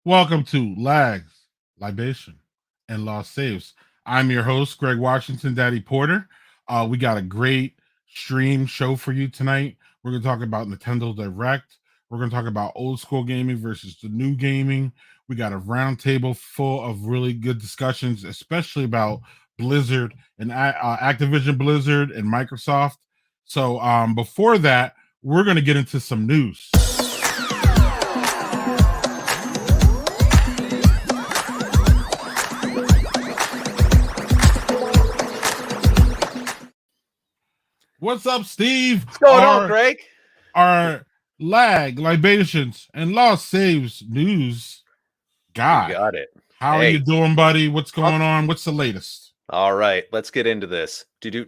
Welcome to Lags, Libation, and Lost Saves. I'm your host, Greg Washington, Daddy Porter. We got a great stream show for you tonight. We're going to talk about Nintendo Direct. We're going to talk about old school gaming versus the new gaming. We got a roundtable full of really good discussions, especially about Blizzard and Activision Blizzard and Microsoft. So before that, we're going to get into some news. What's up, Steve? What's going on, Greg? Our libations, and lost saves news guy. You got it. How are you doing, buddy? What's going on? What's the latest? All right, let's get into this. Do.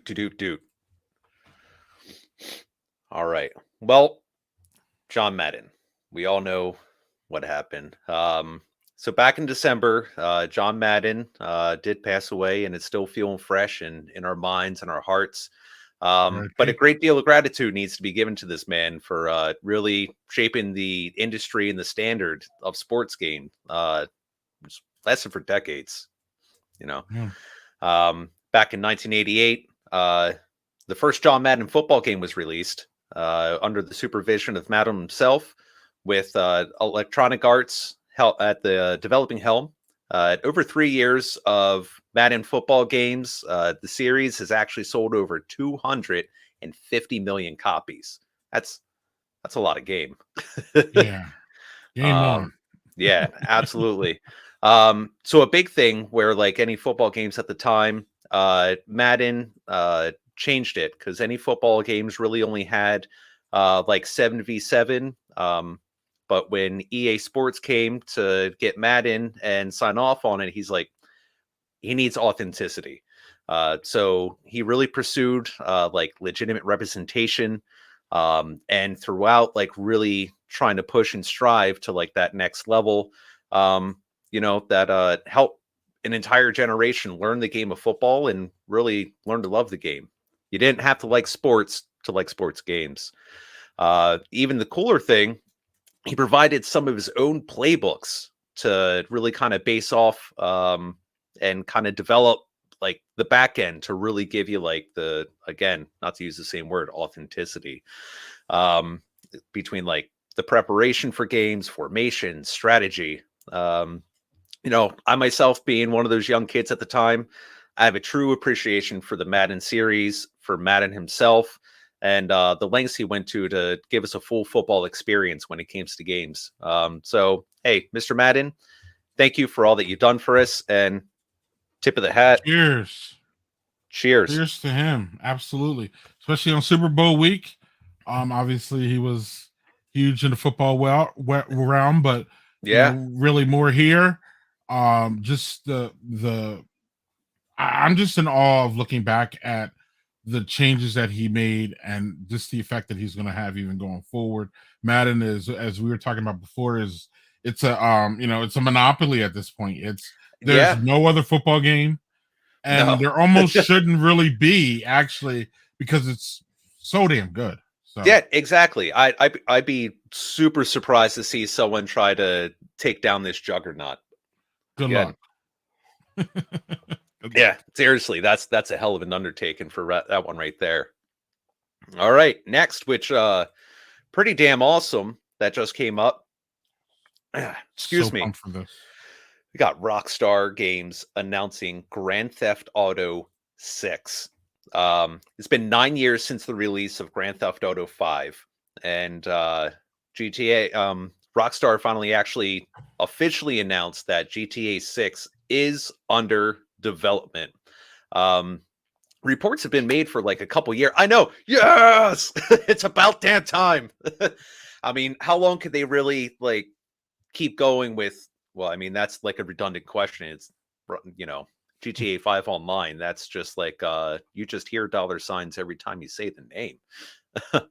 All right. Well, John Madden. We all know what happened. So back in December, John Madden did pass away, and it's still feeling fresh in our minds and our hearts. But a great deal of gratitude needs to be given to this man for really shaping the industry and the standard of sports game. Which lasted for decades, Back in 1988, the first John Madden football game was released under the supervision of Madden himself, with Electronic Arts at the developing helm. Over 3 years of Madden football games, the series has actually sold over 250 million copies. That's a lot of game. Yeah. Game on. Yeah, absolutely. So a big thing where, like any football games at the time, Madden changed it, because any football games really only had like 7v7. But when EA Sports came to get Madden and sign off on it, he's like, he needs authenticity. So he really pursued like legitimate representation, and throughout, like, really trying to push and strive to like that next level, that helped an entire generation learn the game of football and really learn to love the game. You didn't have to like sports to like sports games. Even the cooler thing, he provided some of his own playbooks to really kind of base off and kind of develop like the back end to really give you like the, again, not to use the same word, authenticity, between like the preparation for games, formation, strategy. I myself, being one of those young kids at the time, I have a true appreciation for the Madden series, for Madden himself, and the lengths he went to give us a full football experience when it came to games. So, hey, Mr. Madden, thank you for all that you've done for us, and tip of the hat. Cheers. Cheers to him. Absolutely. Especially on Super Bowl week. Obviously he was huge in the football realm, but really more here. Just I'm just in awe of looking back at the changes that he made and just the effect that he's going to have even going forward. Madden is, as we were talking about before, it's a it's a monopoly at this point. There's no other football game, and there almost shouldn't really be, actually, because it's so damn good. So. Yeah, exactly. I'd be super surprised to see someone try to take down this juggernaut. Good luck. Yeah, seriously, that's a hell of an undertaking for that one right there. All right, next, which pretty damn awesome, that just came up. Excuse me. We got Rockstar Games announcing Grand Theft Auto 6. It's been 9 years since the release of Grand Theft Auto 5, and GTA. Rockstar finally actually officially announced that GTA 6 is under development. Reports have been made for like a couple years. I know. Yes, it's about damn time. I mean, how long could they really like keep going with? Well, I mean, that's like a redundant question. It's, GTA 5 Online. That's just like you just hear $ every time you say the name. But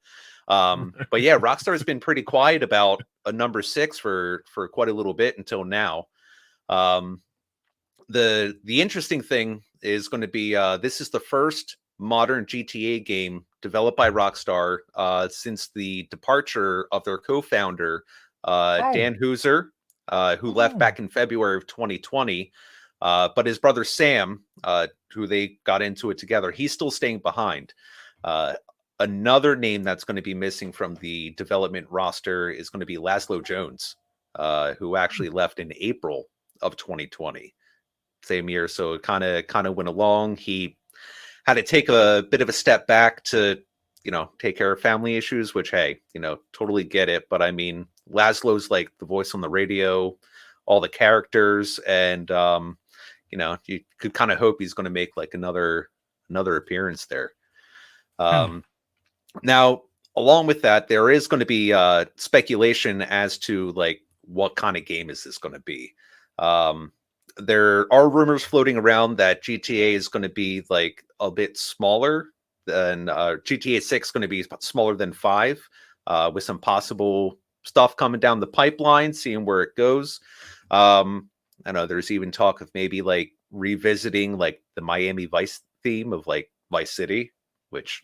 yeah, Rockstar's been pretty quiet about a number 6 for quite a little bit until now. The interesting thing is going to be this is the first modern GTA game developed by Rockstar since the departure of their co-founder Dan Houser, who left back in February of 2020. But his brother Sam, who they got into it together, he's still staying behind. Another name that's going to be missing from the development roster is going to be Laszlo Jones, who actually left in April of 2020, same year. So it kind of went along. He had to take a bit of a step back to, take care of family issues, which, hey, totally get it. But I mean, Laszlo's like the voice on the radio, all the characters, and you could kind of hope he's going to make like another appearance there. Now, along with that, there is going to be speculation as to like what kind of game is this going to be. There are rumors floating around that GTA is going to be like a bit smaller than GTA 6 going to be smaller than 5, with some possible stuff coming down the pipeline, seeing where it goes. I know there's even talk of maybe like revisiting like the Miami Vice theme of like Vice City, which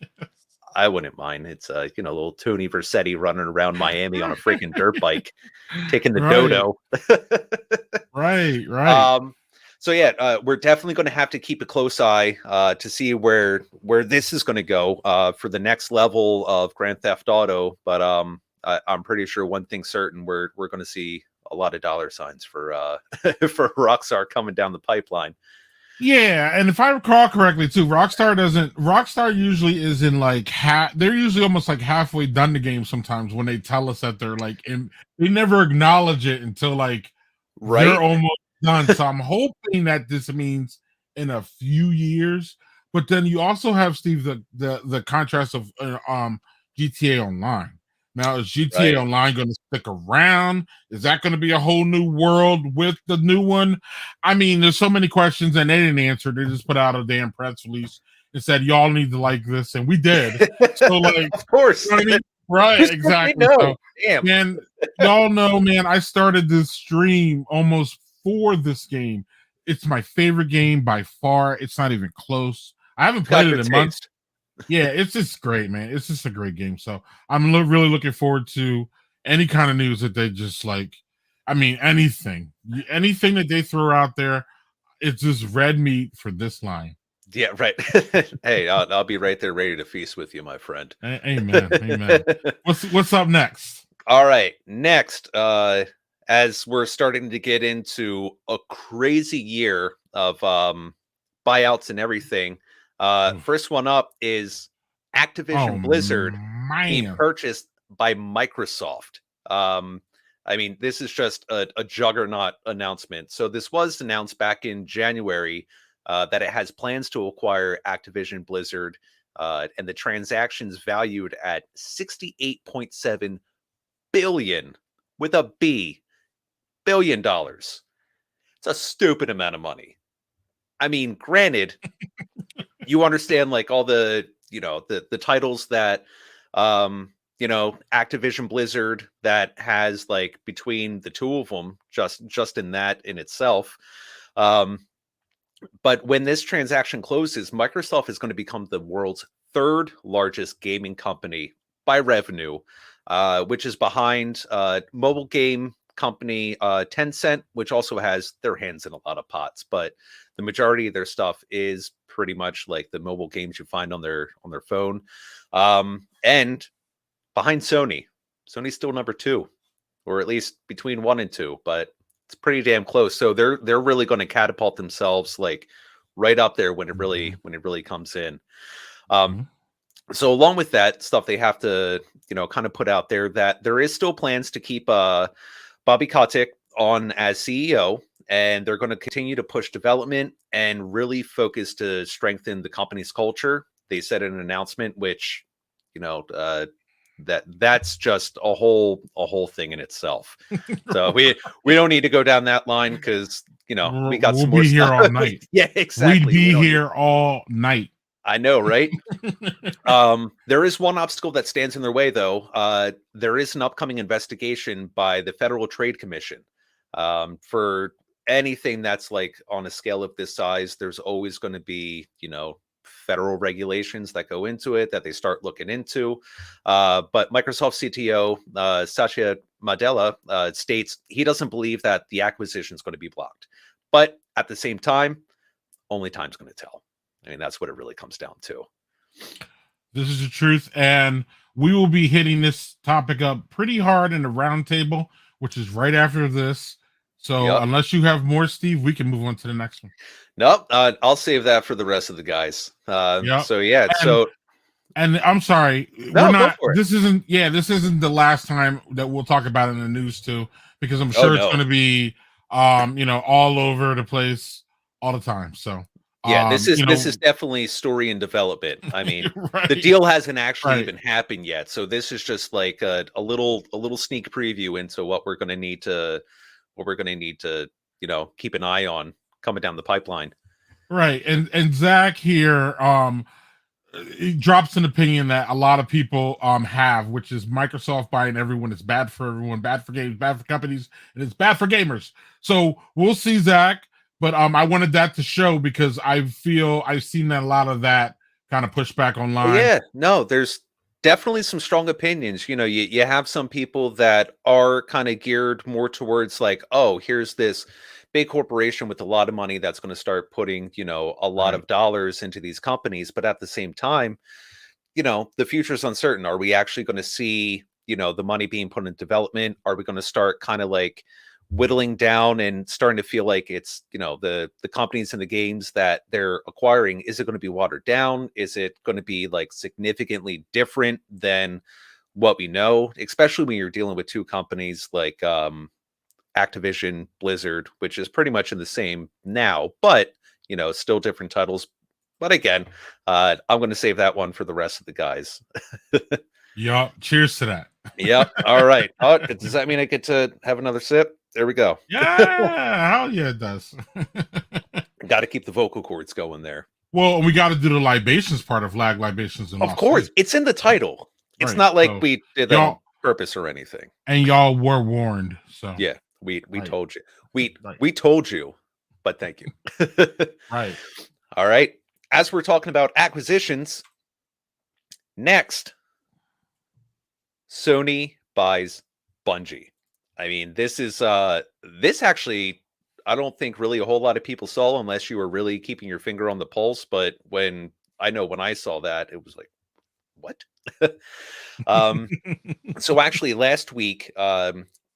I wouldn't mind. It's little Tony Versetti running around Miami on a freaking dirt bike, taking the dodo. Right. So yeah, we're definitely going to have to keep a close eye to see where this is going to go for the next level of Grand Theft Auto. But I'm pretty sure one thing's certain: we're going to see a lot of dollar signs for for Rockstar coming down the pipeline. Yeah, and if I recall correctly too, Rockstar usually is in like they're usually almost like halfway done the game sometimes when they tell us that they're like in, they never acknowledge it until like they're almost done. So I'm hoping that this means in a few years. But then you also have, Steve, the contrast of GTA Online. Now, is GTA Online going to stick around? Is that going to be a whole new world with the new one? I mean, there's so many questions, and they didn't answer. They just put out a damn press release and said, y'all need to like this, and we did. So, like, of course. You know what I mean? Right, exactly. So, damn. And y'all know, man, I started this stream almost for this game. It's my favorite game by far. It's not even close. I haven't played it in months. Yeah, it's just great, man. It's just a great game. So I'm really looking forward to any kind of news that they just like. I mean, anything that they throw out there, it's just red meat for this line. Yeah, right. Hey, I'll be right there ready to feast with you, my friend. Amen. What's up next? All right, next, as we're starting to get into a crazy year of buyouts and everything. First one up is Activision Blizzard being purchased by Microsoft. I mean, this is just a juggernaut announcement. So this was announced back in January that it has plans to acquire Activision Blizzard, and the transaction's valued at $68.7 billion with a B, $billion. It's a stupid amount of money. I mean, granted, you understand like all the, the titles that, Activision Blizzard that has like between the two of them, just in that in itself. But when this transaction closes, Microsoft is going to become the world's third largest gaming company by revenue, which is behind mobile game company Tencent, which also has their hands in a lot of pots. But the majority of their stuff is pretty much like the mobile games you find on their phone. And behind Sony. Sony's still number 2, or at least between 1 and 2, but it's pretty damn close. So they're really going to catapult themselves like right up there when it really comes in. So along with that stuff, they have to, kind of put out there that there is still plans to keep Bobby Kotick on as CEO, and they're going to continue to push development and really focus to strengthen the company's culture. They said in an announcement, which, that's just a whole thing in itself. So we don't need to go down that line because we got some more here all night. Yeah, exactly. We'd be here all night. I know, right? There is one obstacle that stands in their way, though. There is an upcoming investigation by the Federal Trade Commission for anything that's like on a scale of this size. There's always going to be, federal regulations that go into it that they start looking into. But Microsoft CTO Satya Madela states he doesn't believe that the acquisition is going to be blocked. But at the same time, only time's going to tell. I mean, that's what it really comes down to. This is the truth, and we will be hitting this topic up pretty hard in the roundtable, which is right after this. So, unless you have more, Steve, we can move on to the next one. Nope, I'll save that for the rest of the guys. So yeah, and I'm sorry, no, we're not. go for it. This isn't the last time that we'll talk about it in the news too, because I'm sure it's going to be, all over the place all the time. So. Yeah, this is definitely story and development. I mean, right. The deal hasn't actually even happened yet, so this is just like a little sneak preview into what we're going to need to keep an eye on coming down the pipeline. Right, and Zach here he drops an opinion that a lot of people have, which is Microsoft buying everyone is bad for everyone, bad for games, bad for companies, and it's bad for gamers. So we'll see, Zach. But I wanted that to show because I feel I've seen that a lot of that kind of pushback online. Well, yeah, no, there's definitely some strong opinions. You have some people that are kind of geared more towards like, oh, here's this big corporation with a lot of money that's going to start putting, a lot of dollars into these companies. But at the same time, the future is uncertain. Are we actually going to see, the money being put in development? Are we going to start kind of like whittling down and starting to feel like it's the companies and the games that they're acquiring, is it going to be watered down? Is it going to be like significantly different than what we know, especially when you're dealing with two companies like Activision Blizzard, which is pretty much in the same now, but still different titles. But again, I'm going to save that one for the rest of the guys. Yup, cheers to that. Yep. All right. Oh, does that mean I get to have another sip? There we go. Yeah, hell yeah, it does. Got to keep the vocal cords going there. Well, we got to do the libations part of Libations and Lost Saves. Of course, it's in the title. It's not like we did that on purpose or anything. And y'all were warned. So yeah, we told you. We told you, but thank you. Right. All right. As we're talking about acquisitions, next, Sony buys Bungie. I mean, this actually, I don't think really a whole lot of people saw unless you were really keeping your finger on the pulse. But when I saw that, it was like, what? So actually last week,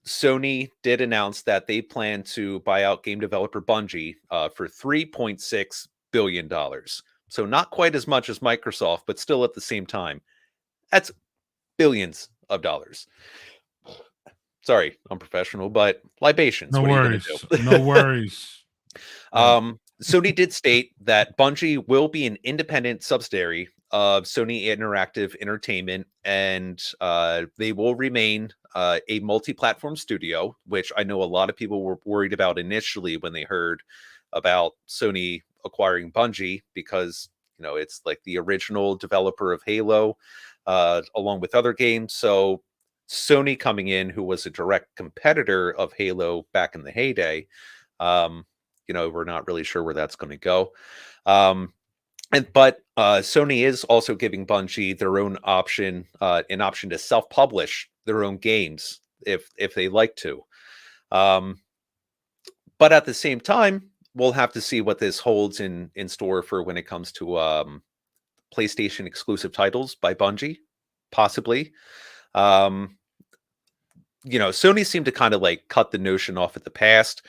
Sony did announce that they plan to buy out game developer Bungie for $3.6 billion. So not quite as much as Microsoft, but still at the same time, that's billions of dollars. Sorry, unprofessional, but libations. No what worries. Are you gonna do? No worries. Sony did state that Bungie will be an independent subsidiary of Sony Interactive Entertainment, and they will remain a multi-platform studio, which I know a lot of people were worried about initially when they heard about Sony acquiring Bungie, because it's like the original developer of Halo, along with other games. So Sony coming in, who was a direct competitor of Halo back in the heyday, we're not really sure where that's going to go. But Sony is also giving Bungie their own option, an option to self-publish their own games if they like to. But at the same time, we'll have to see what this holds in store for when it comes to PlayStation exclusive titles by Bungie, possibly. Sony seemed to kind of like cut the notion off at the past,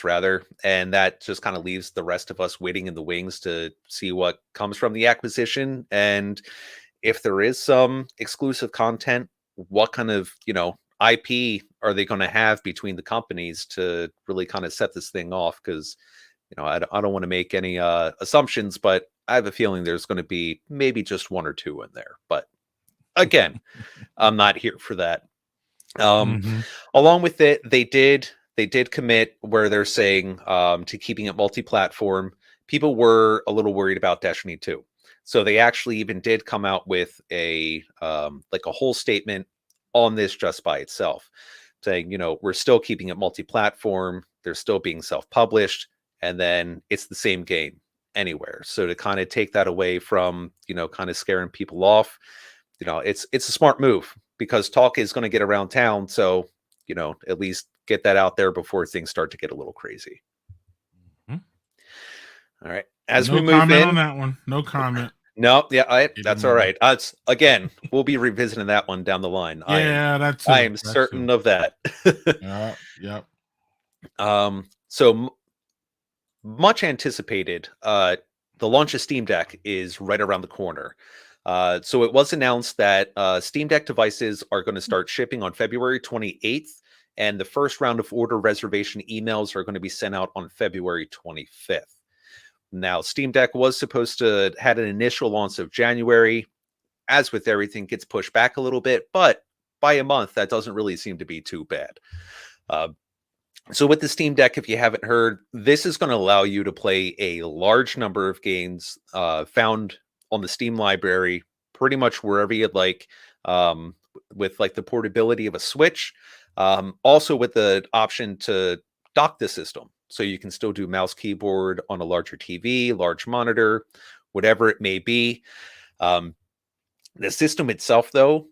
rather, and that just kind of leaves the rest of us waiting in the wings to see what comes from the acquisition. And if there is some exclusive content, what kind of, IP are they going to have between the companies to really kind of set this thing off? Because, I don't want to make any assumptions, but I have a feeling there's going to be maybe just one or two in there. But again, I'm not here for that. Along with it, they did commit where they're saying to keeping it multi-platform. People were a little worried about Destiny 2. So they actually even did come out with a whole statement on this just by itself, saying, we're still keeping it multi-platform. They're still being self-published, and then it's the same game anywhere. So to kind of take that away from, kind of scaring people off, it's a smart move. because talk is going to get around town. So, at least get that out there before things start to get a little crazy. Mhm. All right. As we No move comment on in, that one. No comment. no, yeah, Keep it that's all moving. right. Again, we'll be revisiting that one down the line. Yeah, that I too. am That too. certain of that. Yeah. Yep. So much anticipated. The launch of Steam Deck is right around the corner. So it was announced that Steam Deck devices are going to start shipping on February 28th, and the first round of order reservation emails are going to be sent out on February 25th. Now, Steam Deck was supposed to had an initial launch of January. As with everything, gets pushed back a little bit, but by a month, that doesn't really seem to be too bad. So with the Steam Deck, if you haven't heard, this is going to allow you to play a large number of games found on the Steam library, pretty much wherever you'd like, with like the portability of a Switch. Also with the option to dock the system. So you can still do mouse keyboard on a larger TV, large monitor, whatever it may be. The system itself, though,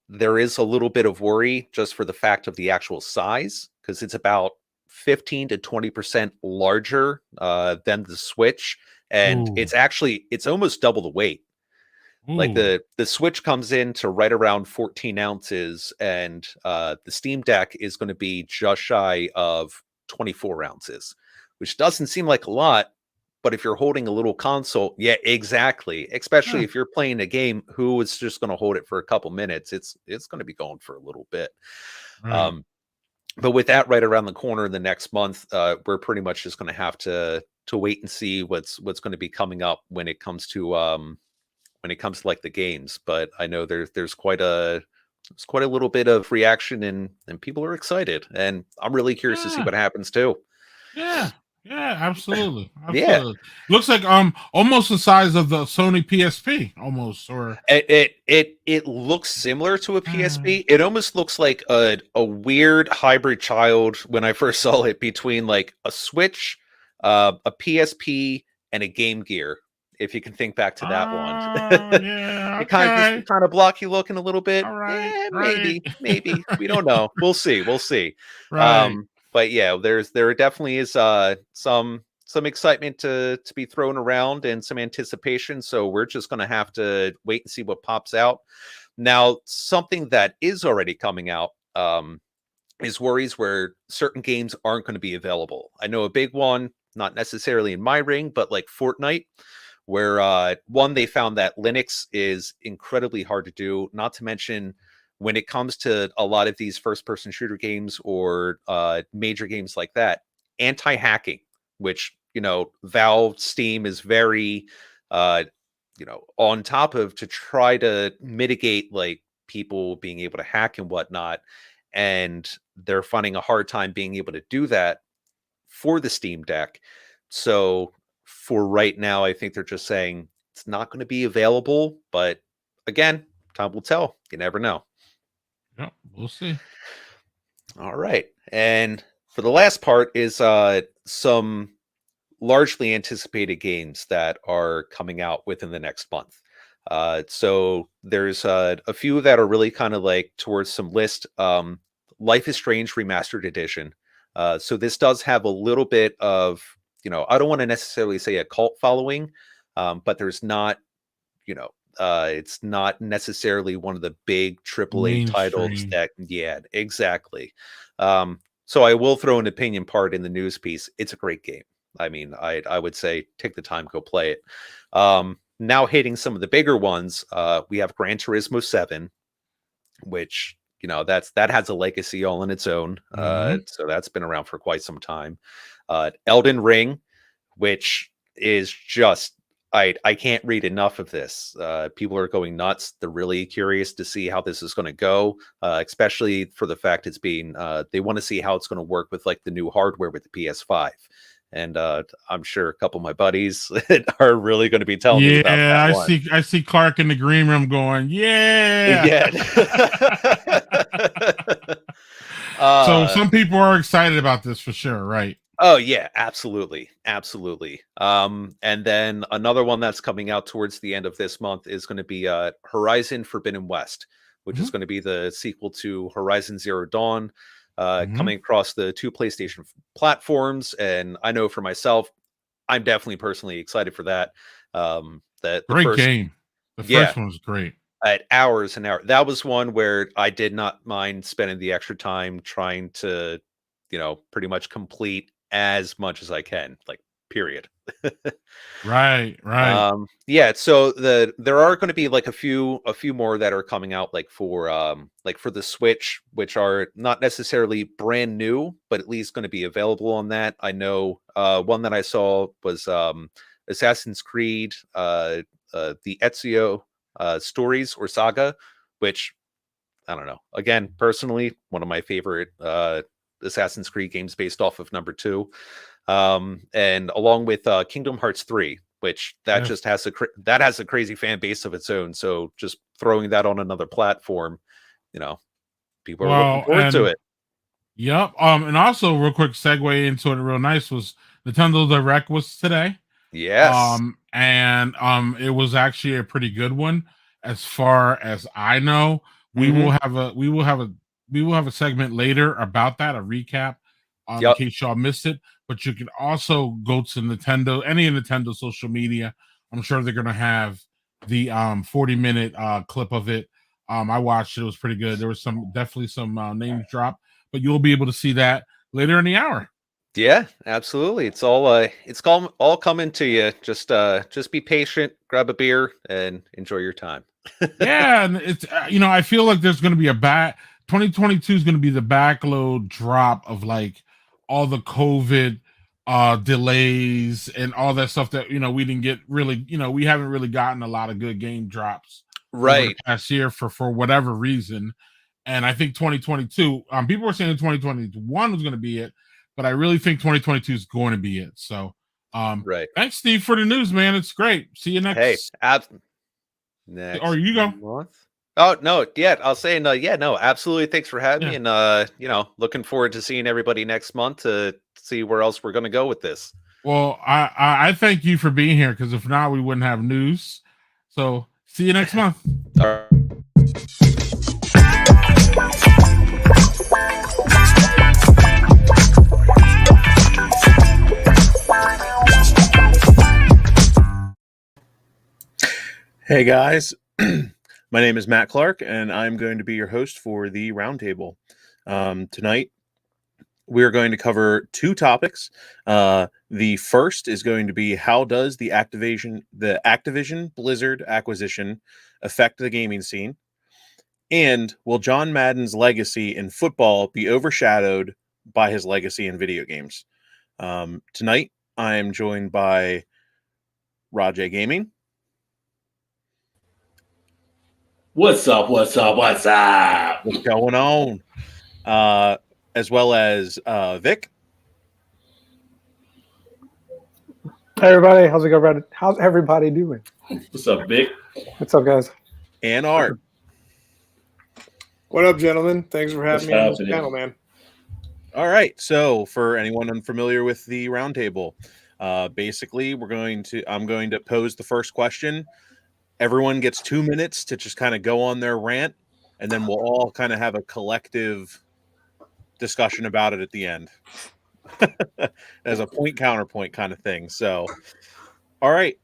there is a little bit of worry just for the fact of the actual size, because it's about 15 to 20% larger than the Switch, and Ooh. it's almost double the weight. Like Ooh. the Switch comes in to right around 14 ounces, and the Steam Deck is going to be just shy of 24 ounces, which doesn't seem like a lot. But if you're holding a little console, yeah, exactly. Especially Yeah. if you're playing a game, who is just going to hold it for a couple minutes? It's going to be going for a little bit. Right. Um, but with that right around the corner in the next month, we're pretty much just going to have to wait and see what's going to be coming up when it comes to like the games. But I know there's quite a little bit of reaction, and people are excited, and I'm really curious to see Yeah. what happens too. Yeah. Yeah. Absolutely. Yeah. Absolutely. Looks like almost the size of the Sony PSP, almost. Or It looks similar to a PSP. It almost looks like a weird hybrid child when I first saw it between like a Switch, a PSP, and a Game Gear. If you can think back to that one, yeah. it kind of just Okay. kind of blocky looking a little bit. All right. Yeah, Right. maybe we don't know. We'll see. We'll see. Right. But yeah, there definitely is some excitement to be thrown around and some anticipation. So we're just going to have to wait and see what pops out. Now, something that is already coming out is worries where certain games aren't going to be available. I know a big one, not necessarily in my ring, but like Fortnite, where one, they found that Linux is incredibly hard to do, not to mention when it comes to a lot of these first person shooter games or major games like that, anti-hacking, which Valve, Steam is very uh on top of, to try to mitigate like people being able to hack and whatnot, and they're finding a hard time being able to do that for the Steam Deck. So for right now, I think they're just saying it's not going to be available, but again, time will tell. You never know. Yep. We'll see. All right. And for the last part is some largely anticipated games that are coming out within the next month. So there's a few that are really kind of like towards some list. Life is Strange Remastered Edition. So this does have a little bit of, I don't want to necessarily say a cult following, but there's not, it's not necessarily one of the big AAA titles Mainstream. that, yeah, exactly. So I will throw an opinion part in the news piece. It's a great game. I mean, I would say take the time, go play it. Now hitting some of the bigger ones, we have Gran Turismo 7, which that has a legacy all in its own. Hmm. So that's been around for quite some time. Elden Ring, which is just I can't read enough of this. People are going nuts. They're really curious to see how this is going to go, especially for the fact it's being. They want to see how it's going to work with like the new hardware with the PS5. And I'm sure a couple of my buddies are really going to be telling me about Yeah, that I one. see. I see Clark in the green room going, "Yeah." Yeah. So uh, some people are excited about this for sure, right? Oh yeah, absolutely. Absolutely. And then another one that's coming out towards the end of this month is going to be Horizon Forbidden West, which is Mhm. going to be the sequel to Horizon Zero Dawn, Mhm. coming across the two PlayStation platforms. And I know for myself, I'm definitely personally excited for that. That the Great first, game. The yeah, first one was great. at hours and hours. That was one where I did not mind spending the extra time trying to, pretty much complete as much as I can, like period. Right, right. Yeah, so there are going to be like a few more that are coming out like for the Switch, which are not necessarily brand new, but at least going to be available on that. I know one that I saw was Assassin's Creed the Ezio stories or saga, which I don't know. Again, personally, one of my favorite Assassin's Creed games based off of number two, and along with Kingdom Hearts 3, which that Yes. just has that has a crazy fan base of its own. So just throwing that on another platform, you know, people are looking Well, forward to and it. yep. And also real quick segue into it real nice was Nintendo Direct was today. Yes. And it was actually a pretty good one as far as I know. We Hmm. will have a we will have a we will have a segment later about that, a recap, in Yep. case y'all missed it. But you can also go to Nintendo, any Nintendo social media. I'm sure they're gonna have the 40-minute clip of it. I watched it, it was pretty good. There was definitely some names drop, but you'll be able to see that later in the hour. Yeah, absolutely. It's all coming to you. Just be patient, grab a beer, and enjoy your time. Yeah, and it's I feel like there's going to be 2022 is going to be the backload drop of like all the COVID delays and all that stuff that we didn't get really, we haven't really gotten a lot of good game drops over the Right. past year for whatever reason. And I think 2022, people were saying 2021 was going to be it, but I really think 2022 is going to be it. So, Right. thanks, Steve, for the news, man. It's great. See you Hey, next, or next you go. month. Oh no, yeah, I'll say no. Yeah, no, absolutely. Thanks for having me, Yeah. and looking forward to seeing everybody next month to see where else we're going to go with this. Well, I thank you for being here because if not, we wouldn't have news. So see you next month. All right. Hey guys, my name is Matt Clark, and I'm going to be your host for the roundtable. Tonight, we're going to cover two topics. The first is going to be how does the Activision Blizzard acquisition affect the gaming scene, and will John Madden's legacy in football be overshadowed by his legacy in video games? Tonight, I am joined by Rajay Gaming. What's up? What's up? What's up? What's going on? As well as Vic. Hey everybody, how's everybody doing? What's up, Vic? What's up, guys? And Art. What up, gentlemen? Thanks for having What's me on this happening? panel, man. All right. So, for anyone unfamiliar with the roundtable, basically, I'm going to pose the first question. Everyone gets 2 minutes to just kind of go on their rant, and then we'll all kind of have a collective discussion about it at the end, as a point counterpoint kind of thing. So, all right.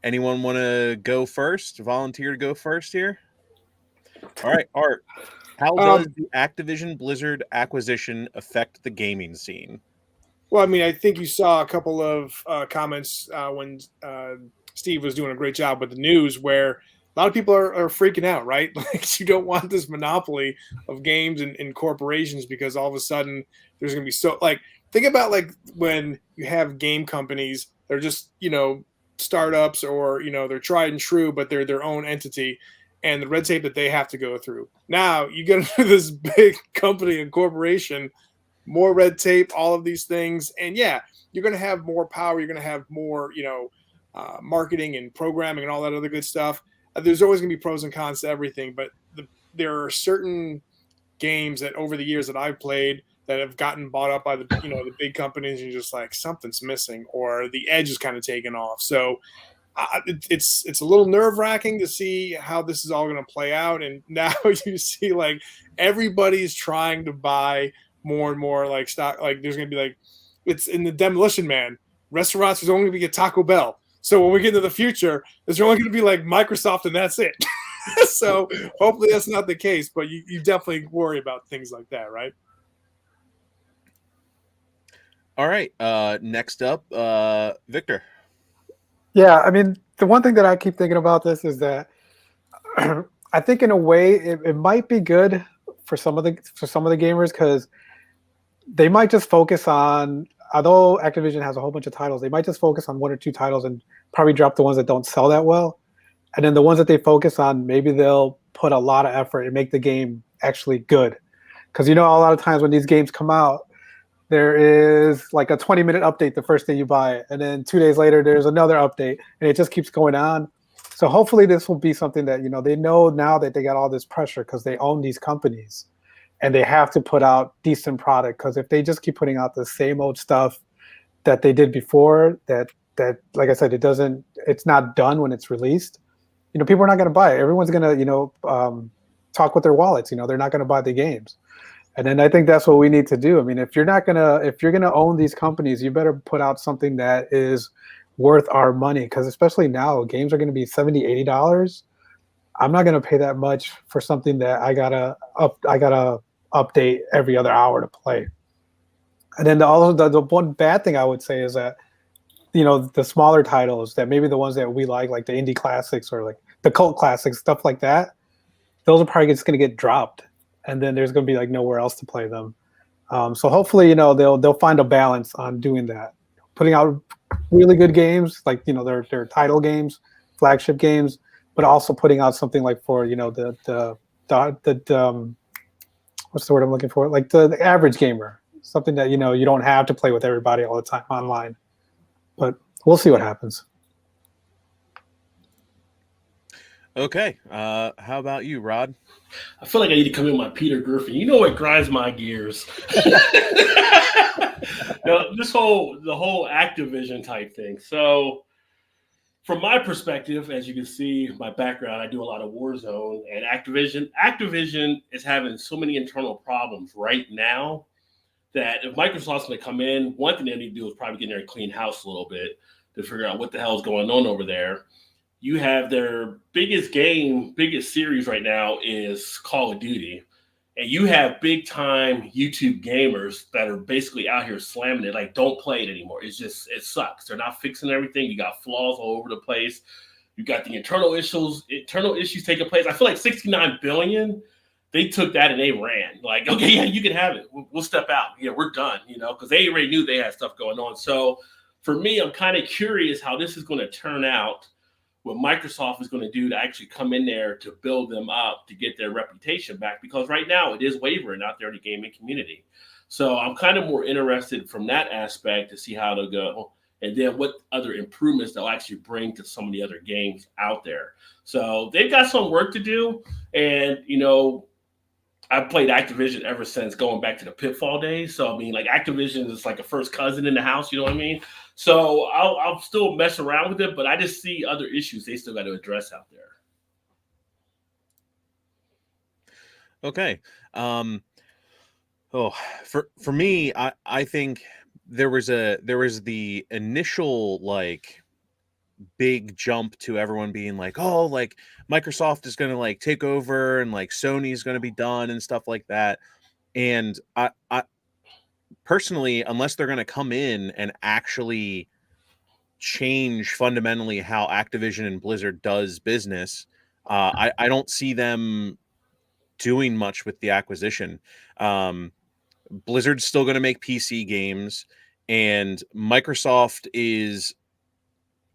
Anyone want to go first? Volunteer to go first here? All right, Art. How does the Activision Blizzard acquisition affect the gaming scene? Well, I mean, I think you saw a couple of comments when Steve was doing a great job with the news where a lot of people are freaking out, right? Like, you don't want this monopoly of games and corporations because all of a sudden there's going to be think about like when you have game companies, they're just, startups or, they're tried and true, but they're their own entity and the red tape that they have to go through. Now you get into this big company and corporation, more red tape, all of these things. And yeah, you're going to have more power. You're going to have more, marketing and programming and all that other good stuff. There's always going to be pros and cons to everything. But there are certain games that over the years that I've played that have gotten bought up by the big companies and you're just like, something's missing or the edge is kind of taken off. So it's a little nerve wracking to see how this is all going to play out. And now you see like everybody's trying to buy more and more like stock. Like there's going to be like it's in the Demolition Man restaurants. There's only going to be a Taco Bell. So when we get into the future, there's only going to be like Microsoft and that's it. So hopefully that's not the case. But you definitely worry about things like that, right? All right. Next up, Victor. Yeah, I mean, the one thing that I keep thinking about this is that I think in a way it might be good for some of the gamers because they might just focus on, although Activision has a whole bunch of titles, they might just focus on one or two titles and probably drop the ones that don't sell that well. And then the ones that they focus on, maybe they'll put a lot of effort and make the game actually good. Because, a lot of times when these games come out, there is like a 20-minute update the first day you buy it. And then 2 days later, there's another update. And it just keeps going on. So hopefully this will be something that, they know now that they got all this pressure because they own these companies. And they have to put out decent product. Because if they just keep putting out the same old stuff that they did before, that like I said, it's not done when it's released, people are not going to buy it. Everyone's going to, talk with their wallets. They're not going to buy the games. And then I think that's what we need to do. I mean, if you're gonna own these companies, you better put out something that is worth our money. Because especially now, games are going to be $70, $80. I'm not going to pay that much for something that I gotta update every other hour to play. And then the one bad thing I would say is that the smaller titles that maybe the ones that we like the indie classics or like the cult classics, stuff like that, those are probably just going to get dropped. And then there's going to be like nowhere else to play them. So hopefully, they'll find a balance on doing that, putting out really good games like their title games, flagship games, but also putting out something like for the what's the word I'm looking for? Like the average gamer, something that you don't have to play with everybody all the time online. But we'll see what happens. Okay. How about you, Rod? I feel like I need to come in with my Peter Griffin. You know what grinds my gears? The whole Activision type thing. So, from my perspective, as you can see, my background, I do a lot of Warzone and Activision. Activision is having so many internal problems right now that if Microsoft's going to come in, one thing they need to do is probably get in there and clean house a little bit to figure out what the hell is going on over there. You have their biggest series right now is Call of Duty. And you have big time YouTube gamers that are basically out here slamming it, like don't play it anymore. It sucks. They're not fixing everything. You got flaws all over the place. You got the internal issues taking place. I feel like 69 billion, they took that and they ran. Like, okay, yeah, you can have it. We'll step out. Yeah, we're done, because they already knew they had stuff going on. So for me, I'm kind of curious how this is going to turn out, what Microsoft is going to do to actually come in there to build them up to get their reputation back, because right now it is wavering out there in the gaming community. So I'm kind of more interested from that aspect to see how they'll go, and then what other improvements they'll actually bring to some of the other games out there. So they've got some work to do. And, I've played Activision ever since going back to the Pitfall days. So, I mean, like Activision is like a first cousin in the house, you know what I mean? So I'll still mess around with it, but I just see other issues they still got to address out there. Okay. For me, I think there was the initial like big jump to everyone being like, oh, like Microsoft is going to like take over and like Sony's going to be done and stuff like that. And I personally, unless they're going to come in and actually change fundamentally how Activision and Blizzard does business, I don't see them doing much with the acquisition. Blizzard's still going to make PC games, and Microsoft is,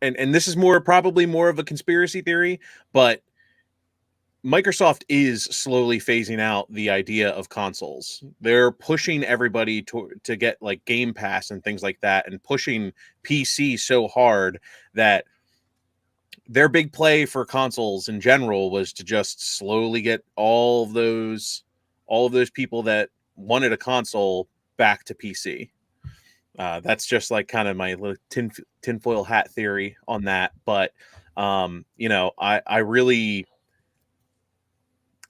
and this is probably more of a conspiracy theory, but Microsoft is slowly phasing out the idea of consoles. They're pushing everybody to get like Game Pass and things like that, and pushing PC so hard that their big play for consoles in general was to just slowly get all of those people that wanted a console back to PC. That's just like kind of my little tinfoil hat theory on that. But you know, I really,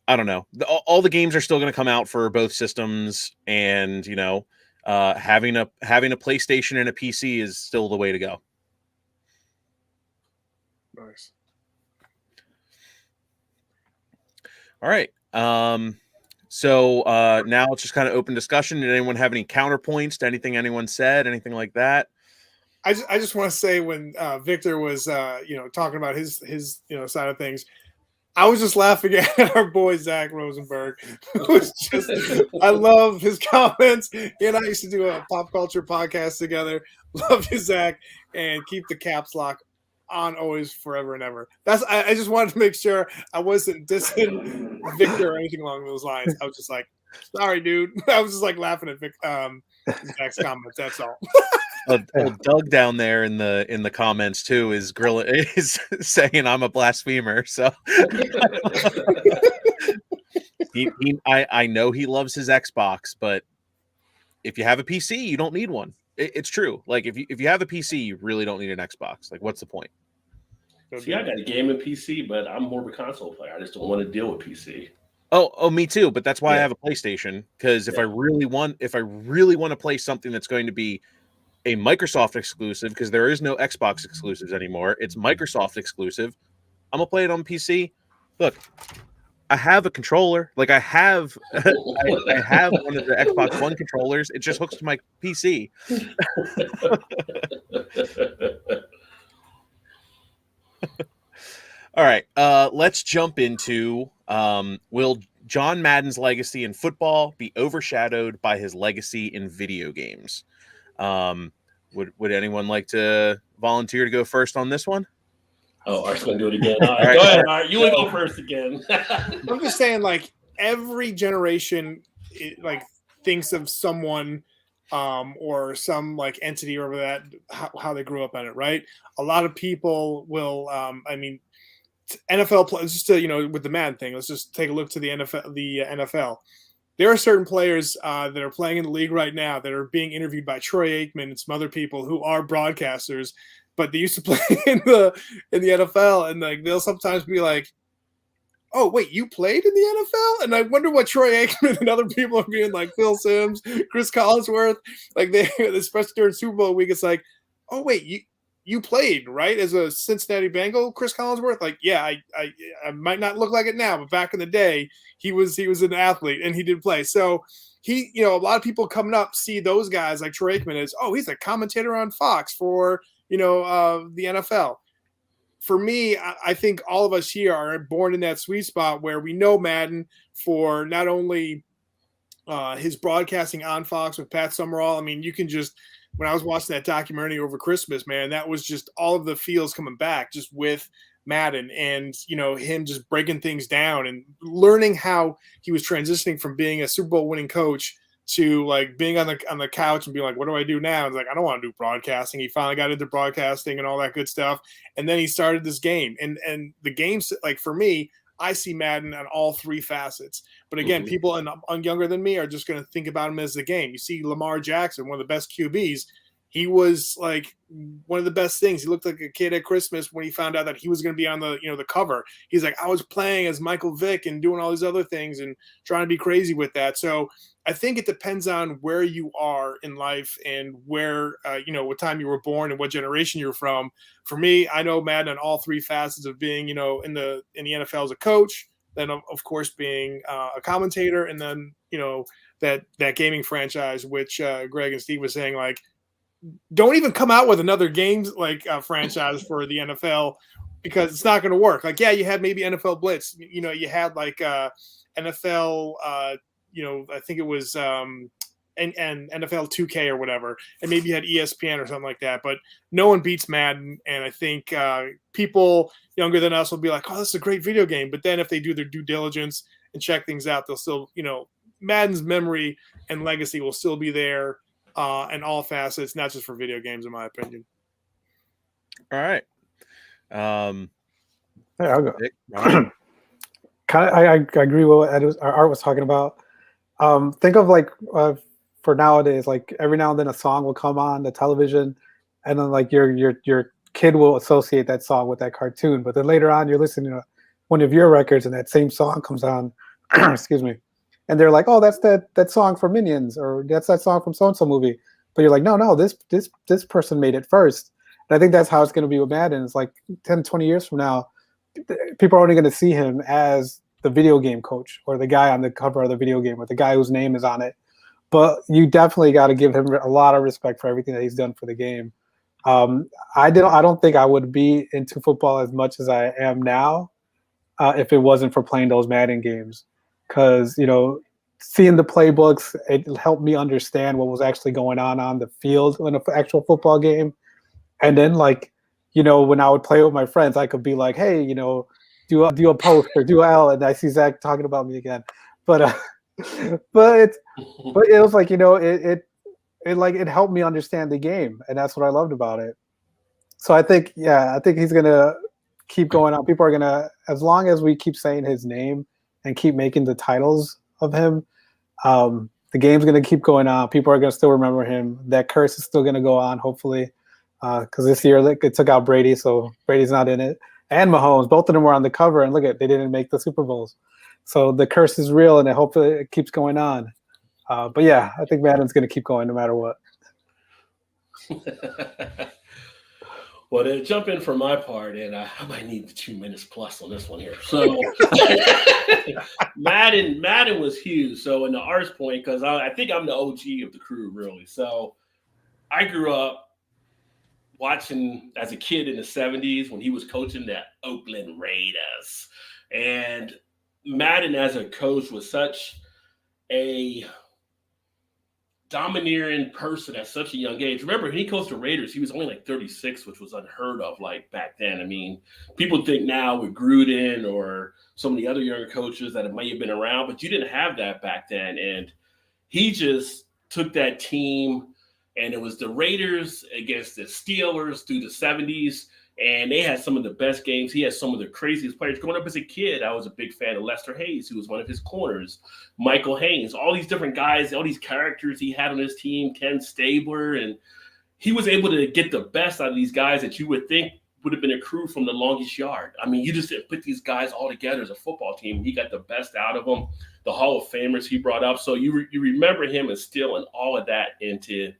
I don't know. All the games are still going to come out for both systems, and you know, having a PlayStation and a PC is still the way to go. Nice. All right. So now it's just kind of open discussion. Did anyone have any counterpoints to anything anyone said, anything like that? I just want to say when Victor was talking about his side of things, I was just laughing at our boy Zach Rosenberg. It was just, I love his comments. He and I used to do a pop culture podcast together. Love you, Zach, and keep the caps lock on always, forever and ever. I just wanted to make sure I wasn't dissing Victor or anything along those lines. I was just like, sorry, dude. I was just like laughing at Zach's comments. That's all. Old Doug down there in the comments too is saying I'm a blasphemer. So I know he loves his Xbox, but if you have a PC, you don't need one. It's true. Like if you have a PC, you really don't need an Xbox. Like, what's the point? See, I got a gaming PC, but I'm more of a console player. I just don't want to deal with PC. Oh, me too. But that's why I have a PlayStation, because if I really want to play something that's going to be a Microsoft exclusive, because there is no Xbox exclusives anymore, it's Microsoft exclusive, I'm gonna play it on PC. Look, I have a controller. Like I have I have one of the Xbox One controllers. It just hooks to my PC. All right, let's jump into will John Madden's legacy in football be overshadowed by his legacy in video games? Would anyone like to volunteer to go first on this one? Oh, Art's going to do it again. All right, go ahead, Art. You want to go first again. I'm just saying, like, every generation thinks of someone or some like entity or that how they grew up on it, right? A lot of people will NFL players, just to, with the Madden thing, let's just take a look to the NFL. There are certain players that are playing in the league right now that are being interviewed by Troy Aikman and some other people who are broadcasters, but they used to play in the NFL, and like they'll sometimes be like, "Oh, wait, you played in the NFL?" And I wonder what Troy Aikman and other people are being like, Phil Simms, Chris Collinsworth, like they, especially during Super Bowl week, it's like, "Oh, wait, you played, right, as a Cincinnati Bengal, Chris Collinsworth?" Like, yeah, I might not look like it now, but back in the day, he was an athlete and he did play. So he, a lot of people coming up see those guys like Troy Aikman as, oh, he's a commentator on Fox for, the NFL. For me, I think all of us here are born in that sweet spot where we know Madden for not only his broadcasting on Fox with Pat Summerall. I mean, you can just, when I was watching that documentary over Christmas, man, that was just all of the feels coming back just with Madden and, him just breaking things down and learning how he was transitioning from being a Super Bowl winning coach to like being on the couch and being like, what do I do now? And like, I don't want to do broadcasting. He finally got into broadcasting and all that good stuff. And then he started this game and the games, like for me, I see Madden on all three facets. But again, people younger than me are just going to think about him as the game. You see Lamar Jackson, one of the best QBs. He was like one of the best things. He looked like a kid at Christmas when he found out that he was going to be on the cover. He's like, I was playing as Michael Vick and doing all these other things and trying to be crazy with that. So I think it depends on where you are in life and where, what time you were born and what generation you're from. For me, I know Madden on all three facets of being, in the NFL as a coach, then of course being a commentator, and then, that gaming franchise, which Greg and Steve was saying, like, don't even come out with another games like franchise for the NFL because it's not going to work. Like, yeah, you had maybe NFL Blitz, you had like NFL, I think it was and NFL 2K or whatever, and maybe you had ESPN or something like that. But no one beats Madden, and I think people younger than us will be like, "Oh, this is a great video game." But then if they do their due diligence and check things out, they'll still, Madden's memory and legacy will still be there. And all facets, not just for video games, in my opinion. All right. Hey, I'll go. I agree with what Art was talking about. Think of like for nowadays, like every now and then a song will come on the television, and then like your kid will associate that song with that cartoon. But then later on, you're listening to one of your records, and that same song comes on. Excuse me, and they're like, "Oh, that's that song from Minions, or that's that song from so and so movie." But you're like, "No, this person made it first." And I think that's how it's going to be with Madden. It's like 10, 20 years from now, people are only going to see him as the video game coach or the guy on the cover of the video game or the guy whose name is on it. But you definitely got to give him a lot of respect for everything that he's done for the game. I don't think I would be into football as much as I am now if it wasn't for playing those Madden games, because seeing the playbooks, it helped me understand what was actually going on the field in an actual football game. And then when I would play with my friends, I could be like, hey, do a post or do a L, and I see Zach talking about me again. But but it was like, it helped me understand the game, and that's what I loved about it. So I think he's gonna keep going on. People are gonna, as long as we keep saying his name and keep making the titles of him, the game's gonna keep going on. People are gonna still remember him. That curse is still gonna go on, hopefully, because this year it took out Brady, so Brady's not in it, and Mahomes. Both of them were on the cover, and they didn't make the Super Bowls. So the curse is real, and hopefully it keeps going on. But yeah, I think Madden's going to keep going no matter what. Well, to jump in for my part, and I might need the 2 minutes plus on this one here. So Madden was huge. So in the arts point, because I think I'm the OG of the crew, really. So I grew up watching as a kid in the 70s when he was coaching the Oakland Raiders. And Madden as a coach was such a domineering person at such a young age. Remember, when he coached the Raiders, he was only like 36, which was unheard of back then. I mean, people think now with Gruden or some of the other younger coaches that it might have been around, but you didn't have that back then. And he just took that team, and it was the Raiders against the Steelers through the 70s. And they had some of the best games. He had some of the craziest players. Growing up as a kid, I was a big fan of Lester Hayes, who was one of his corners, Michael Haynes, all these different guys, all these characters he had on his team, Ken Stabler. And he was able to get the best out of these guys that you would think would have been a crew from the longest yard. I mean, you just didn't put these guys all together as a football team. He got the best out of them, the Hall of Famers he brought up. So you remember him instilling all of that into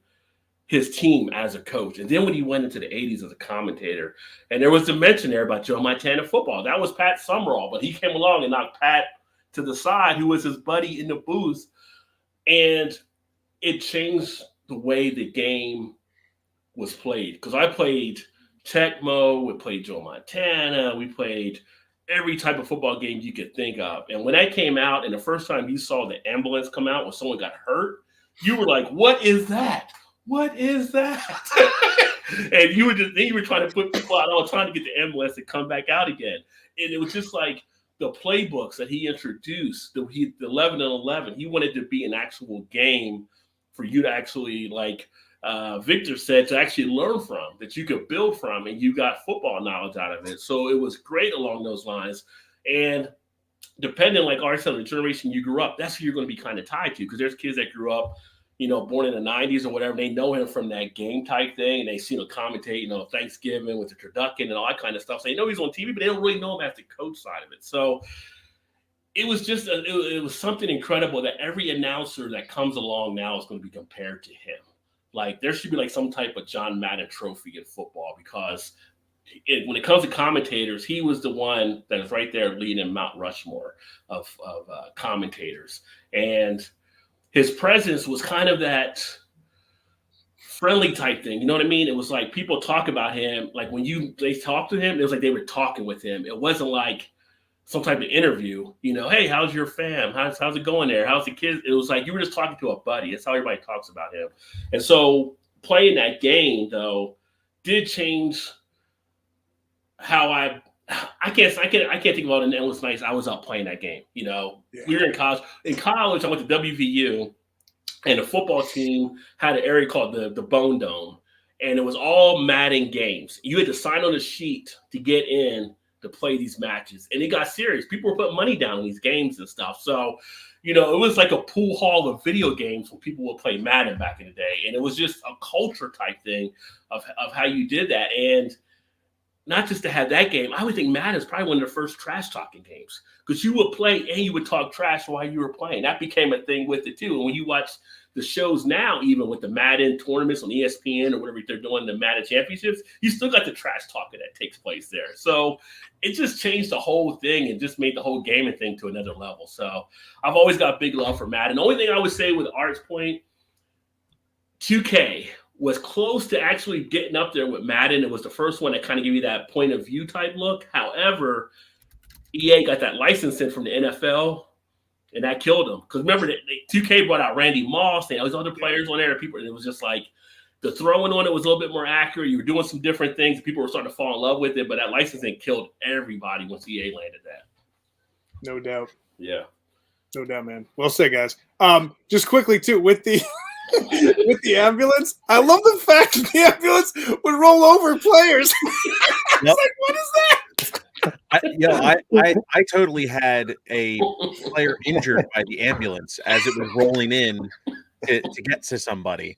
his team as a coach. And then when he went into the 80s as a commentator, and there was a mention there about Joe Montana football. That was Pat Summerall, but he came along and knocked Pat to the side, who was his buddy in the booth. And it changed the way the game was played. Because I played Tecmo, we played Joe Montana, we played every type of football game you could think of. And when that came out, and the first time you saw the ambulance come out when someone got hurt, you were like, what is that? What is that? And you were trying to put people out, trying to get the ambulance to come back out again. And it was just like the playbooks that he introduced, the 11 and 11, he wanted to be an actual game for you to actually, like Victor said, to actually learn from, that you could build from, and you got football knowledge out of it. So it was great along those lines. And depending, like I said, the generation you grew up, that's who you're going to be kind of tied to, because there's kids that grew up, born in the 90s or whatever, they know him from that game type thing, and they see him commentate, Thanksgiving with the turducken and all that kind of stuff. So they know he's on TV, but they don't really know him as the coach side of it. So it was just it was something incredible that every announcer that comes along now is going to be compared to him. Like there should be like some type of John Madden trophy in football, because when it comes to commentators, he was the one that is right there leading Mount Rushmore of commentators. And his presence was kind of that friendly type thing. You know what I mean? It was like people talk about him, like when they talked to him, it was like they were talking with him. It wasn't like some type of interview, hey, how's your fam? How's it going there? How's the kids? It was like you were just talking to a buddy. That's how everybody talks about him. And so playing that game, though, did change how I can't think about it. And it was nice. I was out playing that game. Yeah. We were in college. In college, I went to WVU, and the football team had an area called the Bone Dome, and it was all Madden games. You had to sign on a sheet to get in to play these matches, and it got serious. People were putting money down on these games and stuff. So, it was like a pool hall of video games when people would play Madden back in the day, and it was just a culture type thing of how you did that. And not just to have that game, I would think Madden is probably one of the first trash talking games, because you would play and you would talk trash while you were playing. That became a thing with it too. And when you watch the shows now, even with the Madden tournaments on ESPN or whatever they're doing, the Madden championships, you still got the trash talking that takes place there. So it just changed the whole thing and just made the whole gaming thing to another level. So I've always got big love for Madden. The only thing I would say with Art's point, 2K was close to actually getting up there with Madden. It was the first one that kind of gave you that point of view type look. However, EA got that licensing from the NFL, and that killed them. Because remember, 2K brought out Randy Moss and all these other players on there. And it was just like the throwing on it was a little bit more accurate. You were doing some different things. People were starting to fall in love with it. But that licensing killed everybody once EA landed that. No doubt. Yeah. No doubt, man. Well said, guys. Just quickly, too, with the with the ambulance, I love the fact that the ambulance would roll over players. It's Yep. like, what is that? I totally had a player injured by the ambulance as it was rolling in to get to somebody.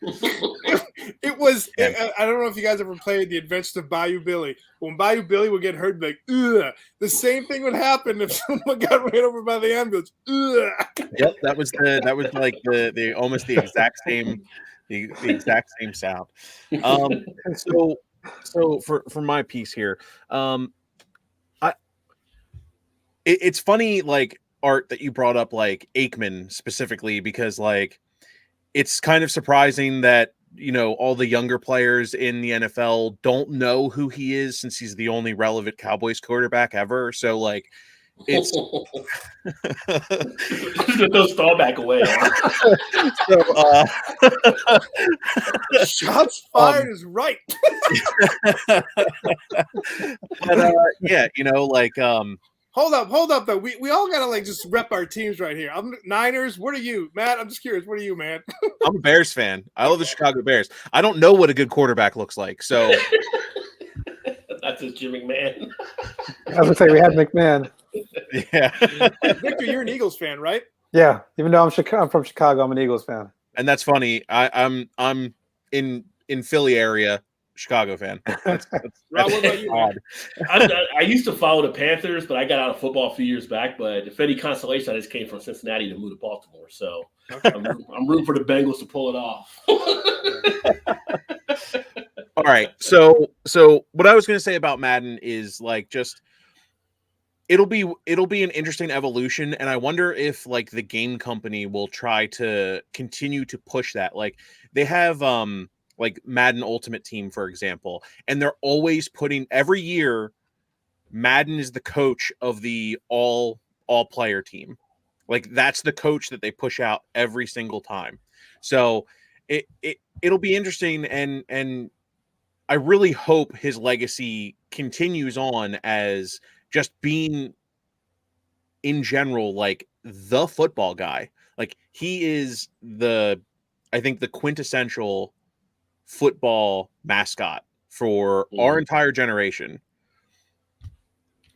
It was. Yeah. I don't know if you guys ever played The Adventures of Bayou Billy. When Bayou Billy would get hurt, like, ugh. The same thing would happen if someone got ran over by the ambulance. Ugh. Yep, that was like the almost the exact same sound. So for my piece here, it's funny, like, Art, that you brought up like Aikman specifically, because like it's kind of surprising that all the younger players in the NFL don't know who he is, since he's the only relevant Cowboys quarterback ever. So like it's Throw Staubach away. Shots fired is right. But yeah, like Hold up though. We all gotta like just rep our teams right here. I'm Niners. What are you, Matt? I'm just curious. What are you, man? I'm a Bears fan. I love the Chicago Bears. I don't know what a good quarterback looks like, so That's just Jim McMahon. I was gonna say we had McMahon. yeah. Victor, you're an Eagles fan, right? Yeah, even though I'm from Chicago, I'm an Eagles fan. And that's funny. I'm in Philly area, Chicago fan. That's Rob, what about you, man? odd. I used to follow the Panthers, but I got out of football a few years back. But if any consolation, I just came from Cincinnati to move to Baltimore. So I'm rooting for the Bengals to pull it off. All right. So what I was going to say about Madden is like just it'll be an interesting evolution, and I wonder if like the game company will try to continue to push that. Like they have like Madden Ultimate Team, for example, and they're always putting every year Madden is the coach of the all player team. Like that's the coach that they push out every single time. So it'll be interesting, and I really hope his legacy continues on as just being in general like the football guy. Like he is I think the quintessential football mascot for our entire generation.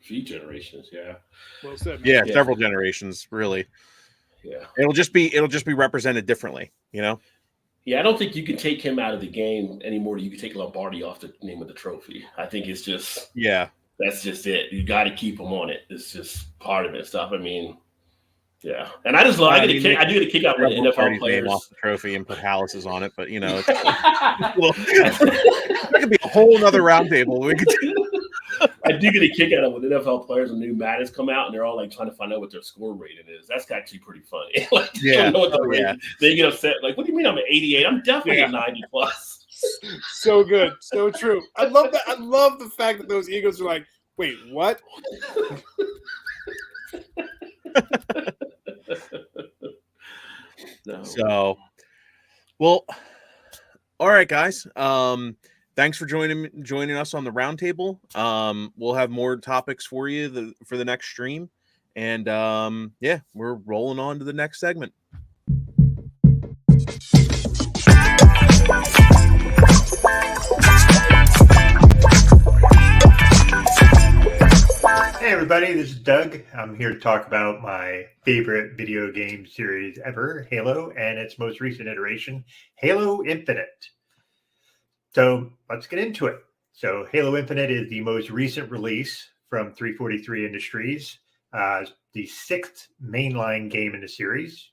Few generations, yeah. Well said, man. Yeah, Yeah. several generations, really. Yeah. It'll just be represented differently, Yeah, I don't think you can take him out of the game anymore. You can take Lombardi off the name of the trophy. I think it's just that's just it. You got to keep him on it. It's just part of it stuff. I mean, yeah. And I just love. I do get a kick out when NFL players name off the trophy and put Hallis's on it, but it's, that could be a whole nother roundtable. We could. I do get a kick out of when NFL players and new Maddens come out and they're all like trying to find out what their score rating is. That's actually pretty funny. Like, you don't know what the rating. They get upset. Like, what do you mean I'm an 88? I'm definitely a 90 plus. So good. So true. I love that. I love the fact that those Eagles are like, wait, what? No. So, well, all right, guys. Thanks for joining us on the roundtable. We'll have more topics for you for the next stream, and we're rolling on to the next segment. Hey everybody, this is Doug. I'm here to talk about my favorite video game series ever, Halo, and its most recent iteration, Halo Infinite. So let's get into it. So Halo Infinite is the most recent release from 343 Industries, the sixth mainline game in the series.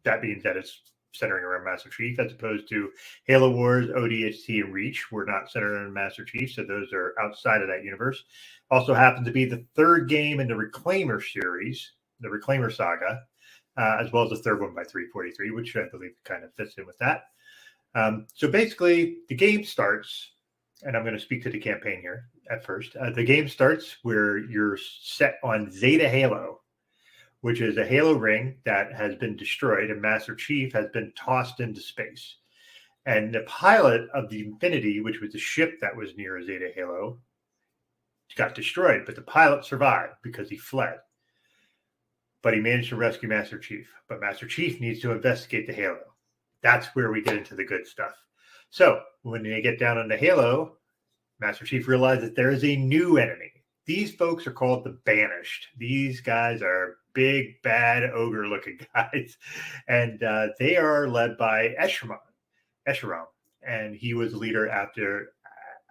That means that it's centering around Master Chief, as opposed to Halo Wars, ODST, and Reach were not centered around Master Chief, so those are outside of that universe. Also happens to be the third game in the Reclaimer series, the Reclaimer saga, as well as the third one by 343, which I believe kind of fits in with that. So basically, the game starts, and I'm going to speak to the campaign here at first. The game starts where you're set on Zeta Halo, which is a Halo ring that has been destroyed, and Master Chief has been tossed into space. And the pilot of the Infinity, which was the ship that was near Zeta Halo, got destroyed, but the pilot survived because he fled. But he managed to rescue Master Chief. But Master Chief needs to investigate the Halo. That's where we get into the good stuff. So when they get down on the Halo, Master Chief realizes there is a new enemy. These folks are called the Banished. These guys are big, bad, ogre-looking guys. And they are led by Escharon. And he was the leader after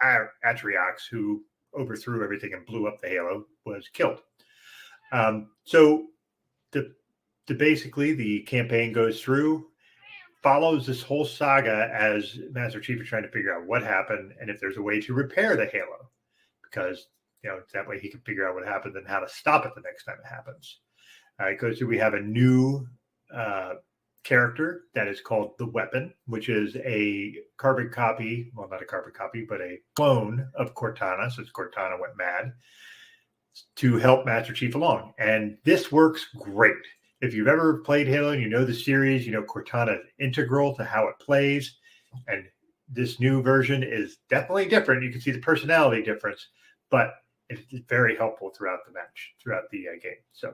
Atriox, who overthrew everything and blew up the Halo, was killed. So basically the campaign goes through, follows this whole saga as Master Chief is trying to figure out what happened and if there's a way to repair the Halo, because that way he can figure out what happened and how to stop it the next time it happens. It goes through. We have a new character that is called the Weapon, which is a carbon copy, well, not a carbon copy, but a clone of Cortana, since Cortana went mad, to help Master Chief along. And this works great. If you've ever played Halo and you know the series, Cortana is integral to how it plays. And this new version is definitely different. You can see the personality difference, but it's very helpful throughout the match, throughout the game. So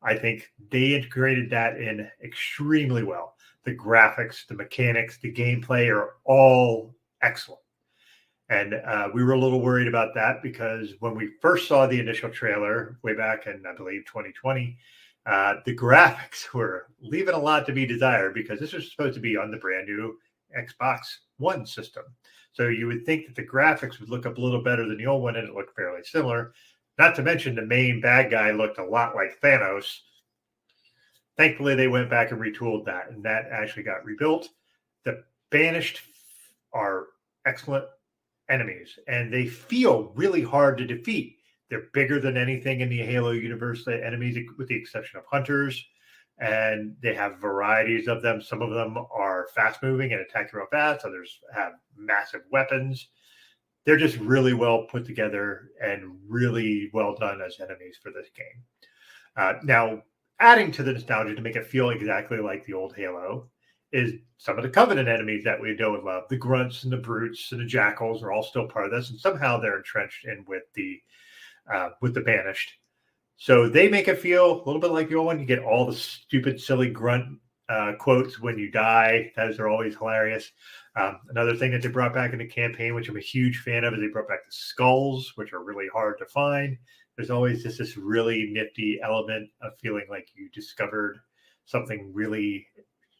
I think they integrated that in extremely well. The graphics, the mechanics, the gameplay are all excellent. And we were a little worried about that because when we first saw the initial trailer way back in, I believe, 2020, the graphics were leaving a lot to be desired because this was supposed to be on the brand new Xbox One system. So you would think that the graphics would look up a little better than the old one, and it looked fairly similar. Not to mention the main bad guy looked a lot like Thanos. Thankfully, they went back and retooled that, and that actually got rebuilt. The Banished are excellent enemies, and they feel really hard to defeat. They're bigger than anything in the Halo universe, the enemies, with the exception of hunters, and they have varieties of them. Some of them are fast-moving and attack real fast. Others have massive weapons. They're just really well put together and really well done as enemies for this game. Now, adding to the nostalgia to make it feel exactly like the old Halo is some of the Covenant enemies that we know and love. The Grunts and the Brutes and the Jackals are all still part of this, and somehow they're entrenched in with the Banished. So they make it feel a little bit like the old one. You get all the stupid, silly grunt quotes when you die. Those are always hilarious. Another thing that they brought back in the campaign, which I'm a huge fan of, is they brought back the skulls, which are really hard to find. There's always just this really nifty element of feeling like you discovered something really,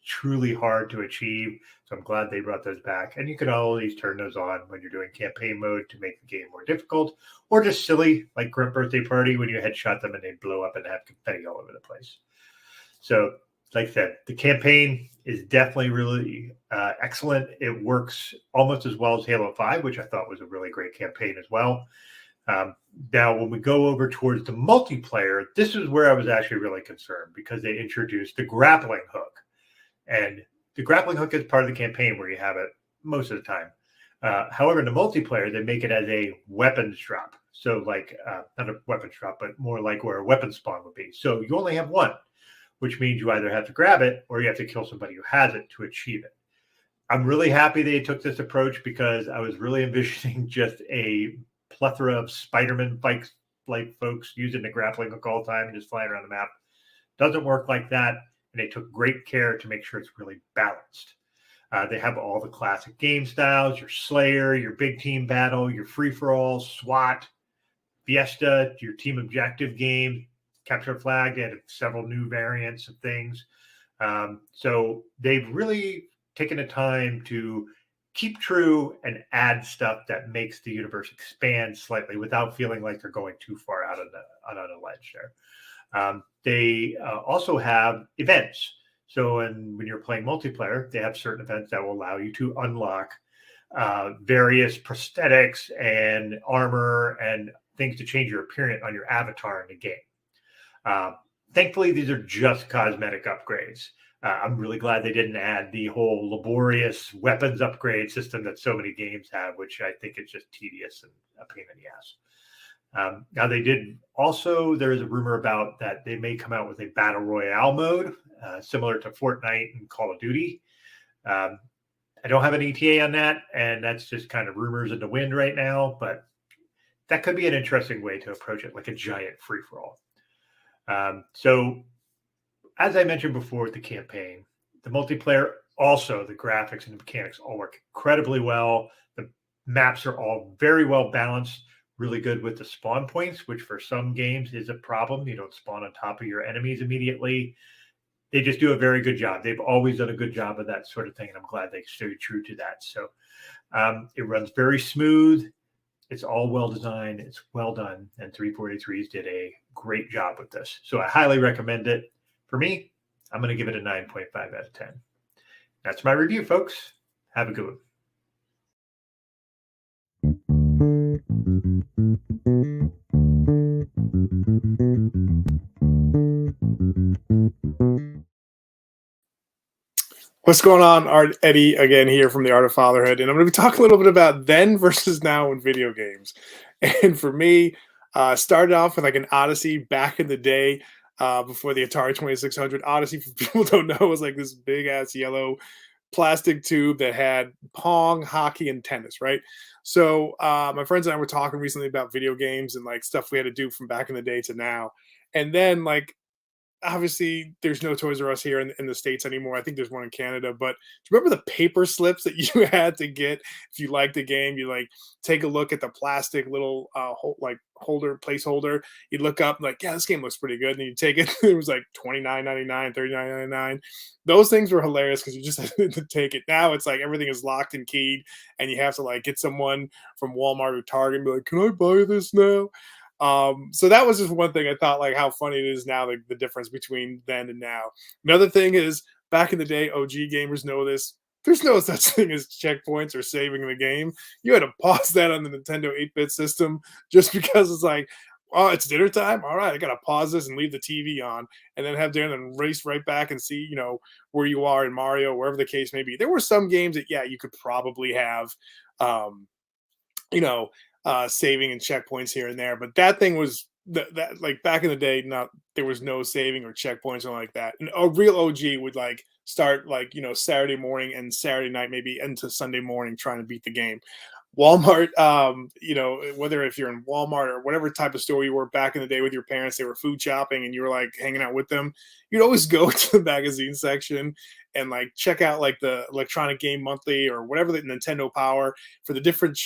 truly hard to achieve. So I'm glad they brought those back. And you can always turn those on when you're doing campaign mode to make the game more difficult, or just silly, like Grunt Birthday Party, when you headshot them and they blow up and have confetti all over the place. So, like I said, the campaign is definitely really excellent. It works almost as well as Halo 5, which I thought was a really great campaign as well. Now, when we go over towards the multiplayer, this is where I was actually really concerned because they introduced the grappling hook. And the grappling hook is part of the campaign where you have it most of the time. However, in the multiplayer, they make it as a weapons drop. So like, not a weapons drop, but more like where a weapon spawn would be. So you only have one, which means you either have to grab it or you have to kill somebody who has it to achieve it. I'm really happy they took this approach because I was really envisioning just a plethora of Spider-Man like folks using the grappling hook all the time and just flying around the map. Doesn't work like that. And they took great care to make sure it's really balanced. They have all the classic game styles, your Slayer, your big team battle, your free-for-all, SWAT. Fiesta, your team objective game, capture a flag. They had several new variants of things. So they've really taken the time to keep true and add stuff that makes the universe expand slightly without feeling like they're going too far out on a ledge there. They also have events. So when you're playing multiplayer, they have certain events that will allow you to unlock various prosthetics and armor and things to change your appearance on your avatar in the game. Thankfully, these are just cosmetic upgrades. I'm really glad they didn't add the whole laborious weapons upgrade system that so many games have, which I think is just tedious and a pain in the ass. Now, they did also, there is a rumor about that they may come out with a battle royale mode, similar to Fortnite and Call of Duty. I don't have an ETA on that, and that's just kind of rumors in the wind right now, but that could be an interesting way to approach it, like a giant free-for-all. So, as I mentioned before with the campaign, the multiplayer, also the graphics and the mechanics all work incredibly well. The maps are all very well balanced, really good with the spawn points, which for some games is a problem. You don't spawn on top of your enemies immediately. They just do a very good job. They've always done a good job of that sort of thing, and I'm glad they stayed true to that. So it runs very smooth. It's all well designed. It's well done. And 343s did a great job with this. So I highly recommend it. For me, I'm going to give it a 9.5 out of 10. That's my review, folks. Have a good one. What's going on? Eddie again here from the Art of Fatherhood, and I'm going to be talking a little bit about then versus now in video games. And for me, started off with like an Odyssey back in the day. Before the Atari 2600. Odyssey, for people who don't know, was like this big ass yellow plastic tube that had pong, hockey, and tennis, right? So my friends and I were talking recently about video games and like stuff we had to do from back in the day to now. And then like obviously there's no Toys R Us here in the States anymore. I think there's one in Canada, but do you remember the paper slips that you had to get if you liked the game? You like take a look at the plastic little holder placeholder. You look up like, yeah, this game looks pretty good. And you take it. It was like $29.99, $39.99. Those things were hilarious because you just had to take it. Now it's like everything is locked and keyed, and you have to like get someone from Walmart or Target and be like, can I buy this now? So that was just one thing I thought, like how funny it is now, like the difference between then and now. Another thing is back in the day, OG gamers know this. There's no such thing as checkpoints or saving the game. You had to pause that on the Nintendo 8-bit system just because it's like, oh, it's dinner time. All right, I got to pause this and leave the TV on and then have dinner and race right back and see, where you are in Mario, wherever the case may be. There were some games that, yeah, you could probably have, saving and checkpoints here and there, but that thing was that like back in the day, there was no saving or checkpoints or like that. And a real OG would like start like Saturday morning and Saturday night, maybe into Sunday morning, trying to beat the game. Walmart, whether if you're in Walmart or whatever type of store you were back in the day with your parents, they were food shopping and you were like hanging out with them, you'd always go to the magazine section and like check out like the Electronic Game Monthly or whatever, the Nintendo Power, for the different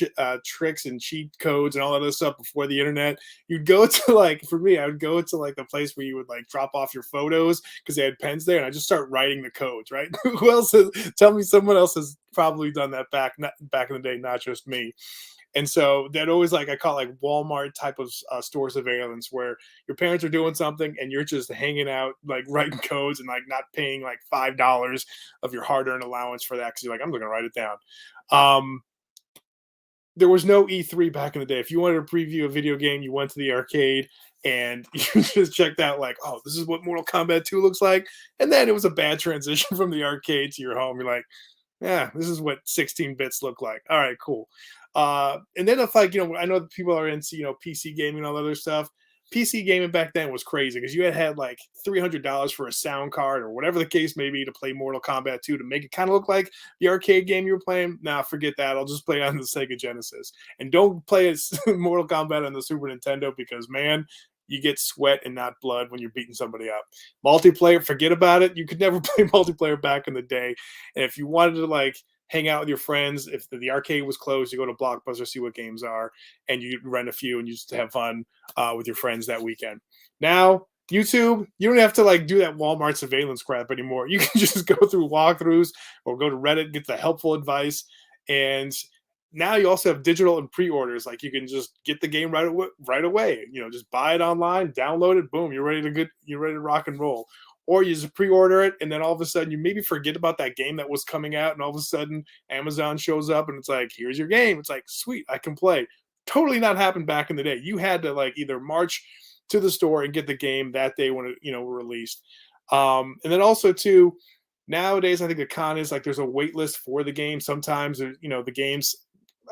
tricks and cheat codes and all that other stuff before the internet. You'd go to like, for me, I would go to like the place where you would like drop off your photos because they had pens there, and I just start writing the codes, right? Who else tell me someone else has probably done that back in the day, not just me. And so that always, like, I call it like Walmart type of store surveillance, where your parents are doing something and you're just hanging out, like writing codes and like not paying like $5 of your hard-earned allowance for that because you're like, I'm going to write it down. There was no E3 back in the day. If you wanted to preview a video game, you went to the arcade and you just checked out like, oh, this is what Mortal Kombat 2 looks like. And then it was a bad transition from the arcade to your home. You're like, yeah, this is what 16 bits look like. All right, cool. And then if like, I know that people are into, PC gaming and all that other stuff. PC gaming back then was crazy because you had like $300 for a sound card or whatever the case may be to play Mortal Kombat 2 to make it kind of look like the arcade game you were playing. Nah, forget that. I'll just play it on the Sega Genesis. And don't play it Mortal Kombat on the Super Nintendo because, man, you get sweat and not blood when you're beating somebody up. Multiplayer, forget about it. You could never play multiplayer back in the day. And if you wanted to like hang out with your friends. If the arcade was closed, you go to Blockbuster, see what games are, and you rent a few and you just have fun with your friends that weekend. Now, YouTube, you don't have to like do that Walmart surveillance crap anymore. You can just go through walkthroughs or go to Reddit, get the helpful advice. And now you also have digital and pre-orders. Like you can just get the game right away. You know, just buy it online, download it, boom, you're ready to rock and roll. Or you just pre-order it, and then all of a sudden you maybe forget about that game that was coming out, and all of a sudden Amazon shows up and it's like, here's your game. It's like, sweet, I can play. Totally not happened back in the day. You had to like either march to the store and get the game that day when it released. And then also too, nowadays I think the con is like there's a wait list for the game. Sometimes the games,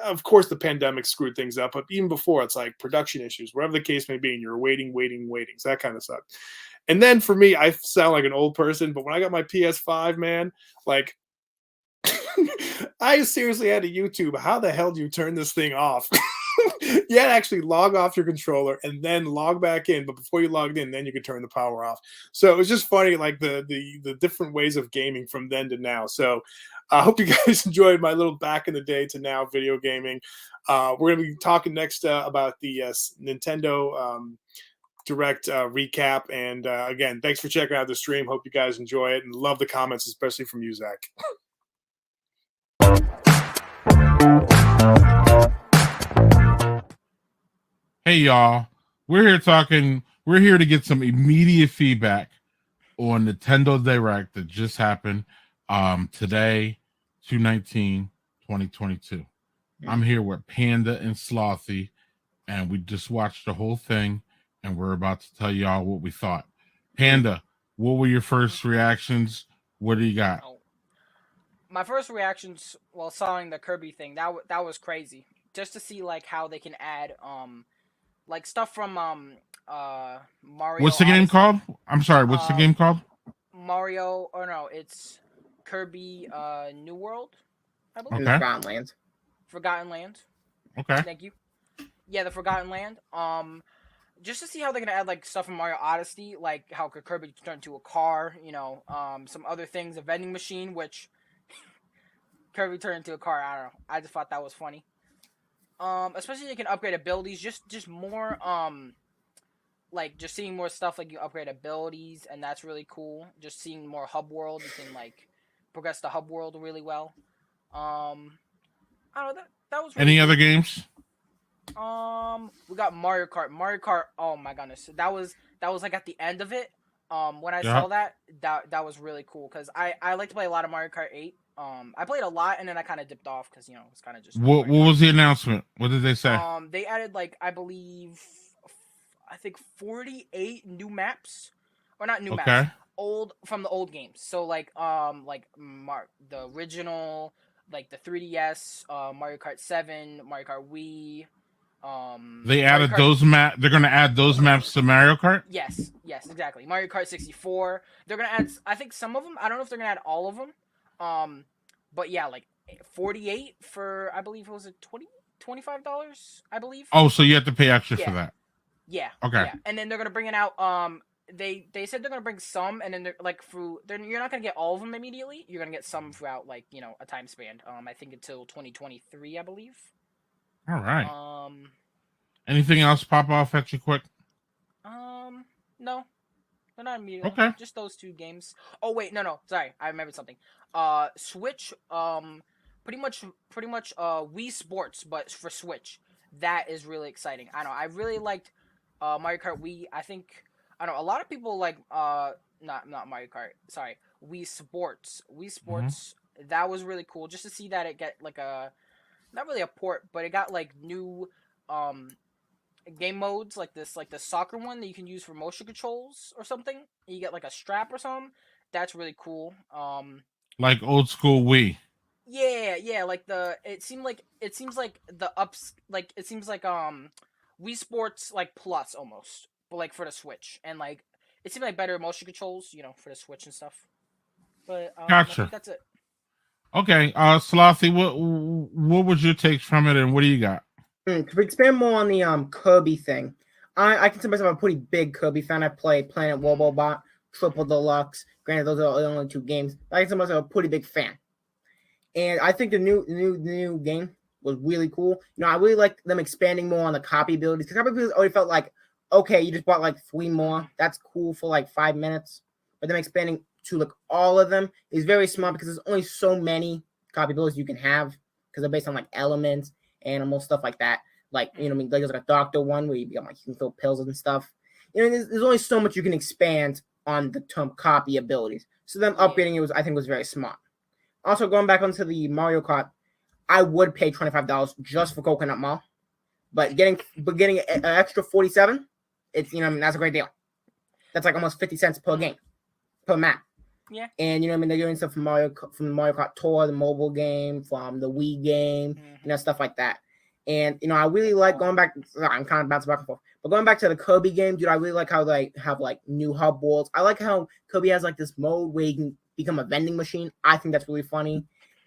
of course the pandemic screwed things up, but even before it's like production issues, whatever the case may be, and you're waiting. So that kind of sucks. And then for me, I sound like an old person, but when I got my PS5, man, like I seriously had to YouTube, how the hell do you turn this thing off? You had to actually log off your controller and then log back in. But before you logged in, then you could turn the power off. So it was just funny, like the different ways of gaming from then to now. So I hope you guys enjoyed my little back in the day to now video gaming. We're going to be talking next about the Nintendo Direct recap. And again, thanks for checking out the stream. Hope you guys enjoy it and love the comments, especially from you, Zach. Hey y'all, we're here to get some immediate feedback on Nintendo Direct that just happened today, 2/19/2022. I'm here with Panda and Slothy, and we just watched the whole thing, and we're about to tell y'all what we thought. Panda, what were your first reactions? What do you got? My first reactions while sawing the Kirby thing, that was crazy. Just to see like how they can add like stuff from Mario. What's the game called? I'm sorry, what's the game called? Mario, or no, it's Kirby New World, I believe. Okay. Forgotten Land. Forgotten Land. Okay. Thank you. Yeah, the Forgotten Land. Just to see how they're gonna add like stuff from Mario Odyssey, like how could Kirby turn into a car, some other things, a vending machine, which Kirby turned into a car. I don't know. I just thought that was funny. Especially you can upgrade abilities, just more like just seeing more stuff like you upgrade abilities, and that's really cool. Just seeing more hub world, you can like progress the hub world really well. I don't know, that was really Any cool. other games? We got Mario Kart. Mario Kart, oh my goodness. That was like at the end of it. When I saw that was really cool because I like to play a lot of Mario Kart 8. I played a lot and then I kind of dipped off because it's kind of just. What was the announcement? What did they say? They added like I think 48 new maps, or not new maps, old from the old games. So like the original, like the 3DS, Mario Kart 7, Mario Kart Wii. They added those map. They're gonna add those maps to Mario Kart. Yes, exactly. Mario Kart 64. They're gonna add. I think some of them. I don't know if they're gonna add all of them. But yeah, like 48 for I believe it was $25. I believe. Oh, so you have to pay extra for that. Yeah. Okay. Yeah. And then they're gonna bring it out. They said they're gonna bring some, and then they're like you're not gonna get all of them immediately. You're gonna get some throughout like a time span. I think until 2023, I believe. All right. Anything else pop off at you quick? No. They're not immediately. Okay. Just those two games. Oh wait, no. Sorry, I remembered something. Switch. Pretty much. Wii Sports, but for Switch. That is really exciting. I know. I really liked Mario Kart Wii. I think a lot of people like not Mario Kart. Sorry, Wii Sports. Wii Sports. Mm-hmm. That was really cool. Just to see that it get like a not really a port, but it got like new game modes like this, like the soccer one that you can use for motion controls or something. You get like a strap or something. That's really cool. Like old school Wii. Yeah. Like it seems like the ups, like it seems like Wii Sports like Plus almost, but like for the Switch, and like it seemed like better motion controls, for the Switch and stuff. But gotcha. I think that's it. Okay, Slothy, what was your takes from it, and what do you got? To expand more on the Kirby thing, I consider myself a pretty big Kirby fan. I play Planet Robobot, Triple Deluxe. Granted, those are the only two games. I consider myself a pretty big fan. And I think the new game was really cool. I really like them expanding more on the copy abilities, because copy abilities already felt like, okay, you just bought like 3 more. That's cool for like 5 minutes. But them expanding to like all of them is very smart, because there's only so many copy abilities you can have, because they're based on like elements, animal stuff like that. Like, like there's like a doctor one where you can fill pills and stuff. There's only so much you can expand on the term copy abilities. So them upgrading it I think was very smart. Also, going back onto the Mario Kart, I would pay $25 just for Coconut Mall, but getting an extra 47, it's that's a great deal. That's like almost 50 cents per game, per map. Yeah. And they're doing stuff from the Mario Kart Tour, the mobile game, from the Wii game, stuff like that. And I really like going back. I'm kind of bouncing back and forth, but going back to the Kirby game, dude, I really like how they have like new hub worlds. I like how Kirby has like this mode where you can become a vending machine. I think that's really funny,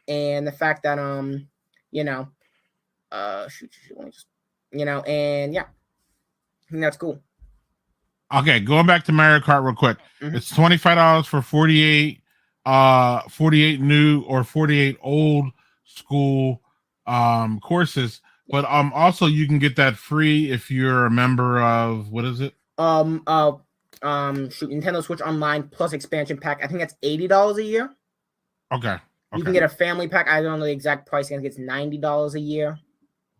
and the fact that let me just, and yeah, I think that's cool. Okay, going back to Mario Kart real quick. It's $25 for 48 new or 48 old school courses. But also you can get that free if you're a member of, what is it? Nintendo Switch Online plus expansion pack. I think that's $80 a year. Okay. You can get a family pack. I don't know the exact price. I think it's $90 a year.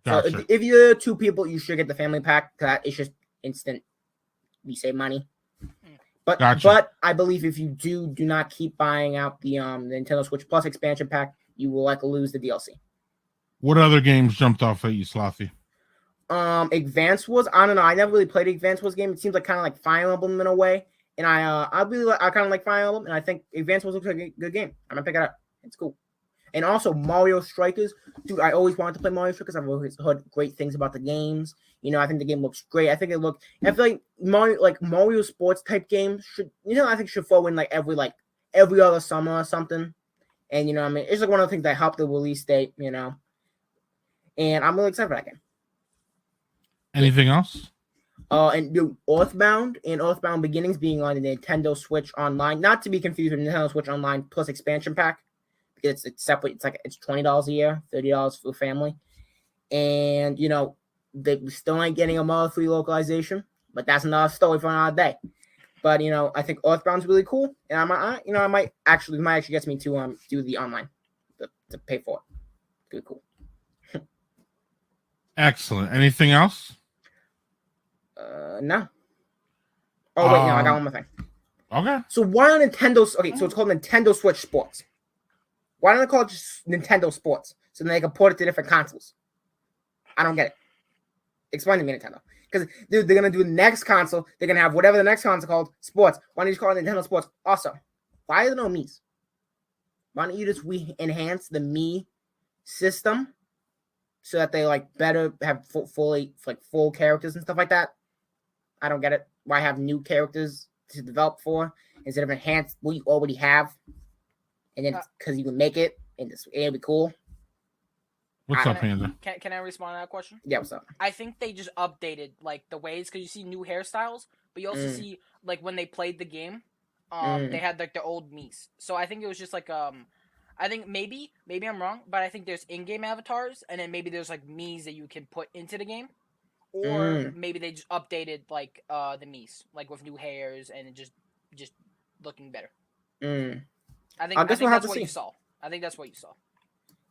Gotcha. So if you're 2 people, you should get the family pack. That is just instant. You save money. But Gotcha. but I believe if you do not keep buying out the Nintendo Switch Plus expansion pack, you will likely lose the DLC. What other games jumped off at you, Slothy? Advance Wars. I don't know. I never really played Advance Wars game. It seems like kind of like Fire Emblem in a way, and I kind of like Fire Emblem, and I think Advance Wars looks like a good game. I'm gonna pick it up. It's cool. And also Mario Strikers, dude. I always wanted to play Mario Strikers. I've always heard great things about the games. I think the game looks great. I feel like Mario sports type games should, should fall in like every other summer or something. And it's like one of the things that helped the release date. And I'm really excited for that game. Anything else? And dude, Earthbound and Earthbound Beginnings being on the Nintendo Switch Online, not to be confused with Nintendo Switch Online plus expansion pack. It's separate. It's $20 a year, $30 for the family, and they still ain't getting a Mother 3 localization, but that's another story for another day. But I think Earthbound's really cool, and I might actually get me to do the online to pay for it. It's really cool. Excellent. Anything else? No. Oh wait, no, I got one more thing. Okay. So why on Nintendo's? Okay, so it's called Nintendo Switch Sports. Why don't they call it just Nintendo Sports so then they can port it to different consoles? I don't get it. Explain to me, Nintendo. Because they're gonna do the next console. They're gonna have whatever the next console called Sports. Why don't you just call it Nintendo Sports? Also, why are there no Mii's? Why don't you just enhance the Mii system so that they better have full characters and stuff like that? I don't get it. Why have new characters to develop for instead of enhance what you already have? And then because you can make it and it'll be cool. What's up, Panda? Can I respond to that question? Yeah, what's up? I think they just updated the ways, because you see new hairstyles, but you also see when they played the game, they had the old Mii's. So I think it was just I think maybe I'm wrong, but I think there's in-game avatars, and then maybe there's Mii's that you can put into the game, or maybe they just updated the Mii's with new hairs and it just looking better. I think that's what you saw. I think that's what you saw.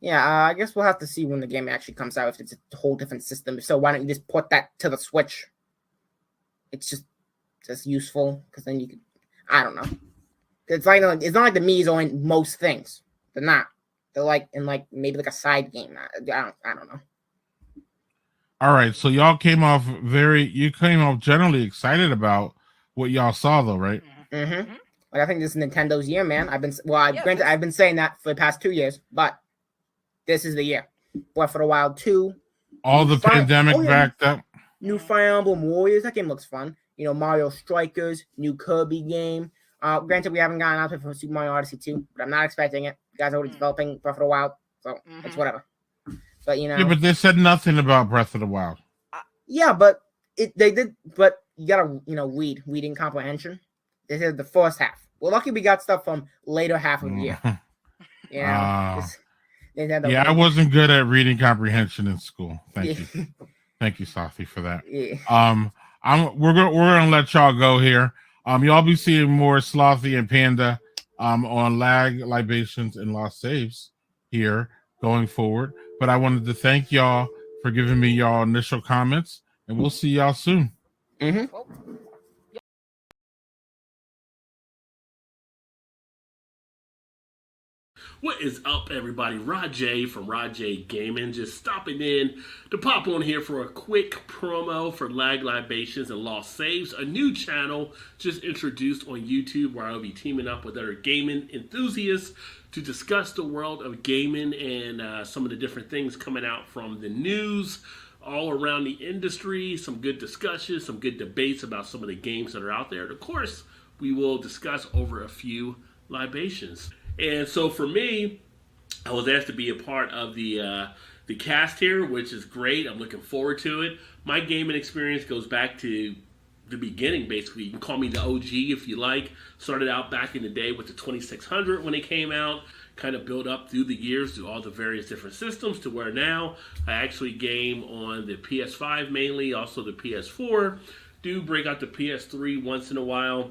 Yeah, I guess we'll have to see when the game actually comes out if it's a whole different system. So why don't you just put that to the Switch? It's just useful because then you could. I don't know. It's not like the Mii's are in most things. They're not. They're in maybe a side game. I don't know. All right, so y'all came off generally excited about what y'all saw, though, right? Mm-hmm. I think this is Nintendo's year, man. I've been saying that for the past 2 years, but this is the year. Breath of the Wild 2. All the pandemic backed up. New Fire Emblem Warriors. That game looks fun. Mario Strikers. New Kirby game. Granted, we haven't gotten out for Super Mario Odyssey 2, but I'm not expecting it. You guys are already developing Breath of the Wild, so it's whatever. But Yeah, but they said nothing about Breath of the Wild. Yeah, but they did. But you gotta reading comprehension. They said the first half. Well, lucky we got stuff from later half of the year. Nintendo Yeah, I wins. wasn't good at reading comprehension in school. Thank Yeah. you. Thank you, Safi, for that. Yeah. We're gonna let y'all go here. Y'all be seeing more Slothy and Panda on lag, libations, and lost saves here going forward. But I wanted to thank y'all for giving me y'all initial comments, and we'll see y'all soon. Mm-hmm. What is up, everybody? Rajay from Rajay Gaming, just stopping in to pop on here for a quick promo for Lag Libations and Lost Saves, a new channel just introduced on YouTube where I'll be teaming up with other gaming enthusiasts to discuss the world of gaming and some of the different things coming out from the news all around the industry, some good discussions, some good debates about some of the games that are out there. And of course, we will discuss over a few libations. And so for me, I was asked to be a part of the cast here, which is great. I'm looking forward to it. My gaming experience goes back to the beginning, basically. You can call me the OG if you like. Started out back in the day with the 2600 when it came out. Kind of built up through the years through all the various different systems to where now I actually game on the PS5 mainly, also the PS4. Do break out the PS3 once in a while.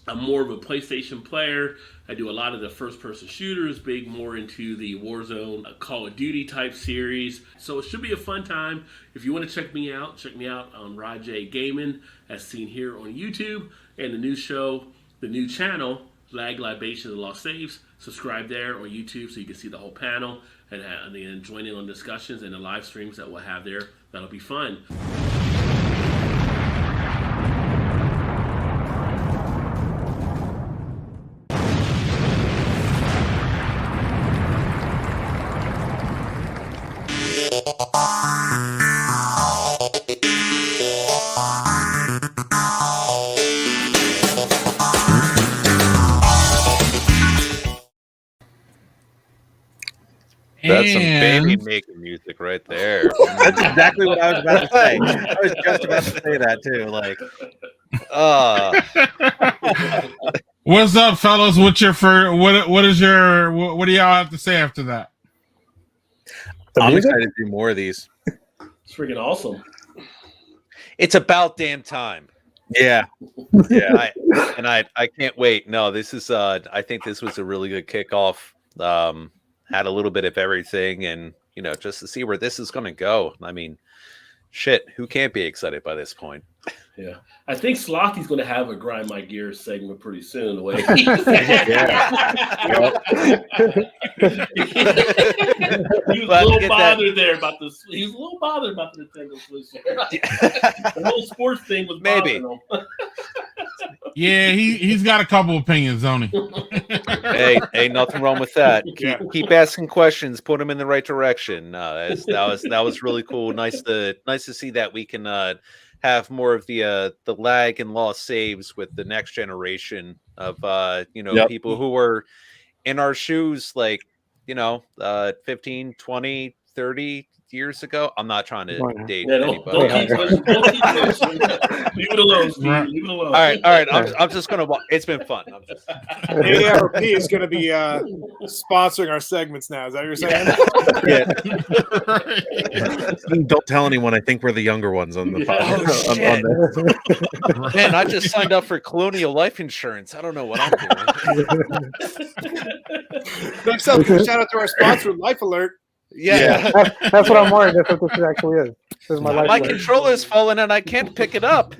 I'm more of a PlayStation player. I do a lot of the first-person shooters, big more into the Warzone, Call of Duty type series. So it should be a fun time. If you want to check me out on Rajay Gaming, as seen here on YouTube, and the new show, the new channel, Lag Libations and Lost Saves. Subscribe there on YouTube so you can see the whole panel and then join in on discussions and the live streams that we'll have there. That'll be fun. That's some baby making music right there. That's exactly what I was about to say. I was just about to say that too. Like, What's up, fellas? What's your first? What is your? What do y'all have to say after that? I'm excited to do more of these. It's freaking awesome. It's about damn time. Yeah. I can't wait. No, this is I think this was a really good kickoff. Had a little bit of everything, and just to see where this is going to go. I mean, shit, who can't be excited by this point? Yeah, I think Slothy's going to have a grind my gears segment pretty soon. The way he was a little bothered there about this. He was a little bothered about the Nintendo Switch. The whole sports thing was bothering him. Yeah, he's got a couple opinions, don't he? Hey, nothing wrong with that. Keep asking questions. Put them in the right direction. That was really cool. Nice to see that we can have more of the lag and lost saves with the next generation of people who were in our shoes, like 15, 20, 30 years ago. I'm not trying to date anybody. Don't keep pushing. Leave it alone, Steve. Leave it alone. All right. I'm just gonna. It's been fun. ARP is going to be sponsoring our segments now. Is that what you're saying? Yeah. Don't tell anyone. I think we're the younger ones on the podcast. Man, I just signed up for Colonial Life Insurance. I don't know what I'm doing. Next up, shout out to our sponsor, Life Alert. Yeah. That's what I'm worried. That's what this actually is. This is my life. Controller's fallen and I can't pick it up.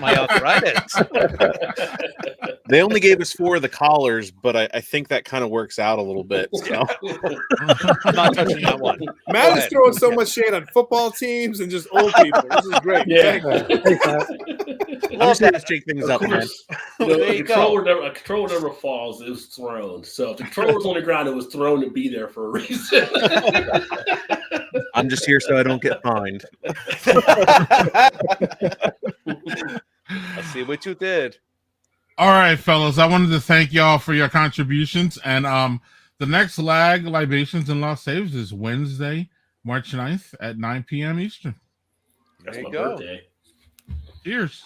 My arthritis. They only gave us 4 of the collars, but I think that kind of works out a little bit. So. I'm not touching that one. Matt is throwing so much shade on football teams and just old people. This is great. Yeah. I'm just to shake things up, man. A controller never falls. It was thrown. So if the controller was on the ground, it was thrown to be there for a reason. I'm just here so I don't get fined. I see what you did. All right, fellas. I wanted to thank y'all for your contributions. And the next lag, Libations and Lost Saves, is Wednesday, March 9th at 9 p.m. Eastern. That's my birthday. Cheers.